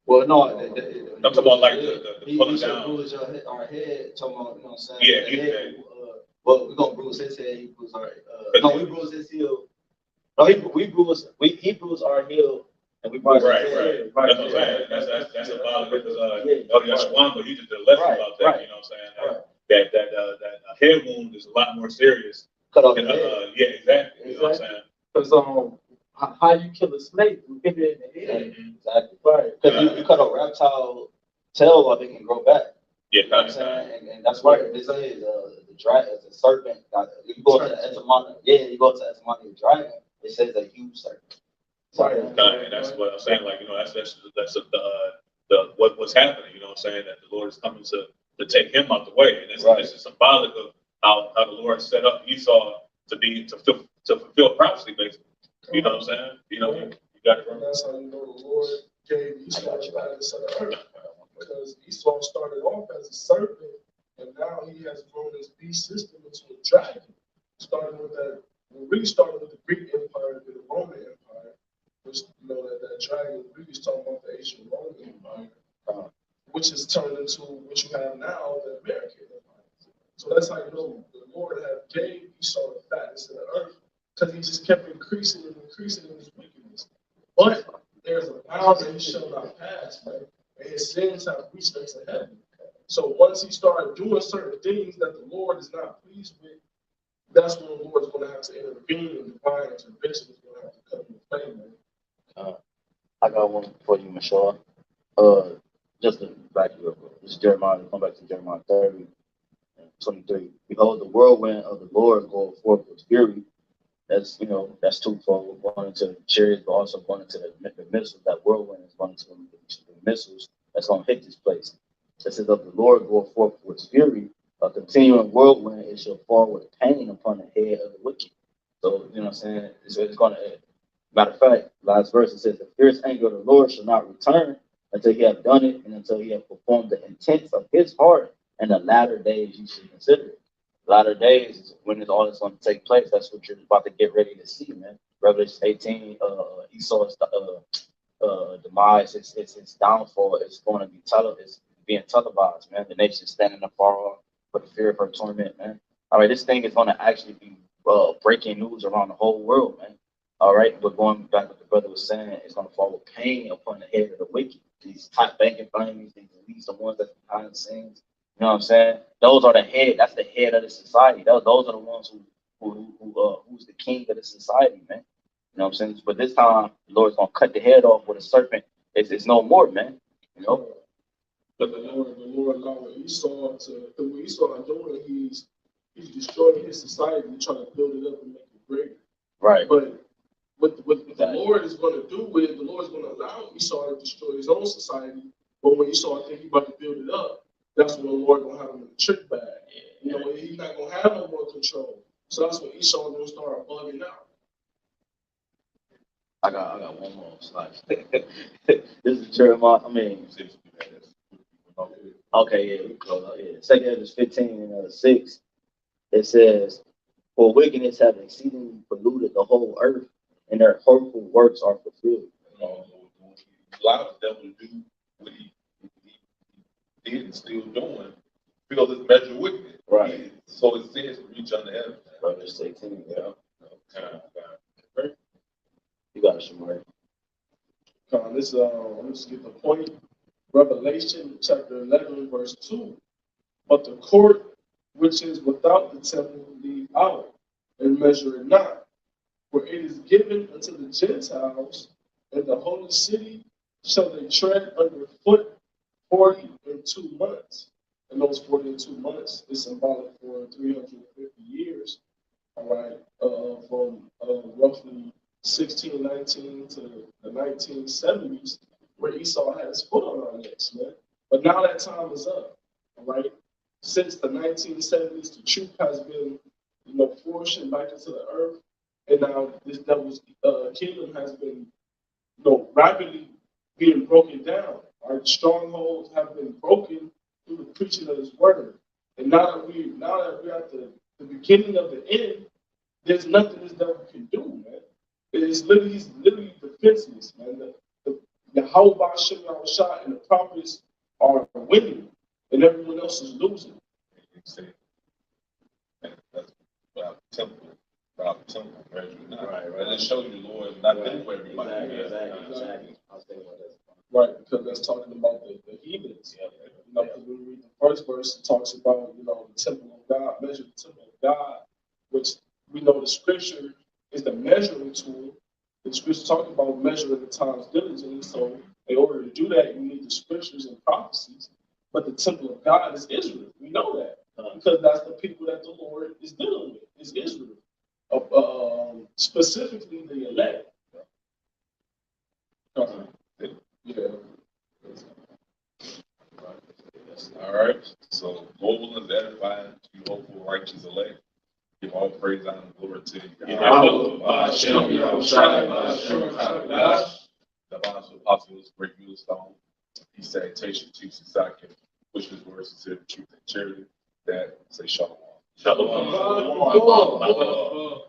Well, no, I'm talking about like the pulling should down. bruise our head. Talking about, you know what I'm saying? Yeah, The he head, well, we're gonna bruise his head. He bruise our. No, we bruise his heel. No, he bruised our heel, and we bruise Right. his head. That's what I'm saying. That's about it because that's one, but you just did a lesson about that. You know what I'm saying? That head wound is a lot more serious. Cut off than, the head. yeah, exactly. You know what I'm saying? Because how you kill a snake, you hit it in the head. Exactly. Right. Because you cut a reptile tail off, it can grow back. Yeah, You know what I'm saying? And that's why they say the dragon, the serpent. You go to the etymology. Yeah, you go to the etymology of dragon. It says a huge serpent. Right. And that's what I'm saying. Like, you know, that's what's happening. You know what I'm saying? That the Lord is coming to take him out the way, and this is symbolic of how the Lord set up Esau to fulfill prophecy, basically. You know what I'm saying? You know, you got it And right. that's how you know the Lord gave Esau the status of the earth. Because Esau started off as a serpent, and now he has grown his beast system into a dragon. Starting with that, really started with the Greek Empire, then the Roman Empire, which, you know, that dragon really is talking about the ancient Roman Empire, which is turned into what you have now, the American Empire. So that's how you know the Lord had gave Esau the fatness of the earth, because he just kept increasing and increasing in his wickedness. But there's a bound that he shall not pass, man. And his sins have reached unto heaven. So once he started doing certain things that the Lord is not pleased with, that's when the Lord is going to have to intervene, and divine intervention is going to have to come into play, man. I got one for you, Michelle. Just to back you up, this is Jeremiah. Come back to Jeremiah 30 and 23. Behold, the whirlwind of the Lord goeth forth with fury. That's, you know, that's twofold. Going into the chariots, but also going into the missiles. That whirlwind is going into the missiles that's going to hit this place. It says, of the Lord goeth forth with fury, a continuing whirlwind, it shall fall with pain upon the head of the wicked. So, you know what I'm saying? It's going to, matter of fact, last verse, it says, the fierce anger of the Lord shall not return until he have done it and until he have performed the intents of his heart, and the latter days you should consider it. Latter days is when it's all that's going to take place. That's what you're about to get ready to see, man. Revelation 18, Esau's demise, its downfall is going to be it's being televised, man. The nation standing afar off for the fear of her torment, man. All right, this thing is going to actually be breaking news around the whole world, man. All right, but going back to what the brother was saying, it's going to fall with pain upon the head of the wicked. These top banking families, these the ones that's behind the scenes. You know what I'm saying? Those are the head. That's the head of the society. Those are the ones who's the king of the society, man. You know what I'm saying? But this time, the Lord's gonna cut the head off with a serpent. It's no more, man. You know. But the Lord allowed Esau to. What Esau is doing, he's he's destroying his society, trying to build it up and make it greater. Right. But what the Lord is going to do with the Lord is going to allow Esau to destroy his own society. But when Esau think he's about to build it up, that's when the Lord going to have him in the trick bag. You know, he's not going to have no more control. So that's when Esau going to start bugging out. I got one more slide. This is Jeremiah. I mean, okay, yeah, we close out. Yeah, 2 Ezra 15:6. It says, "For wickedness have exceedingly polluted the whole earth, and their hurtful works are fulfilled." Allow the devil to do what he did and still doing. Feel this measure wickedness. Right. So it says reach under heaven. Verse 18. Yeah. Okay. You got it, Shamari. Let's get the point. Revelation chapter 11, verse 2. But the court which is without the temple leave out, and measure it not. For it is given unto the Gentiles, and the holy city shall they tread underfoot 42 months. And those 42 months is symbolic for 350 years, all right, from roughly 1619 to the 1970s, where Esau had his foot on our necks, man. But now that time is up, all right? Since the 1970s, the truth has been, flourishing back into the earth, and now this devil's kingdom has been, rapidly being broken down. Our strongholds have been broken through the preaching of His word, and now that we're at the beginning of the end, there's nothing this devil can do, man. He's literally defenseless, man. The YAHAWASHI and the prophets are winning, and everyone else is losing. That's about temple, right? And it shows you, Lord, not dealing with everybody. Exactly. I was thinking about that. Right, because that's talking about the heathens. Because when we read the first verse, it talks about, the temple of God, measure the temple of God, which we know the scripture is the measuring tool. The scripture talks about measuring the times diligently. So in order to do that, you need the scriptures and prophecies. But the temple of God is Israel. We know that. Because that's the people that the Lord is dealing with, is Israel. Specifically the elect. Yeah. All right. So noble and edifying to you, hopeful, righteous elect. Give all praise, honor, and glory to you. BAHASHAM, YAHAWASHI, BAHASHAM, HAQADASH. The Apostle Apostles, great millstone. He salutation to society, which is words sincere, truth, and charity. That say shalom. Shalom. Shalom.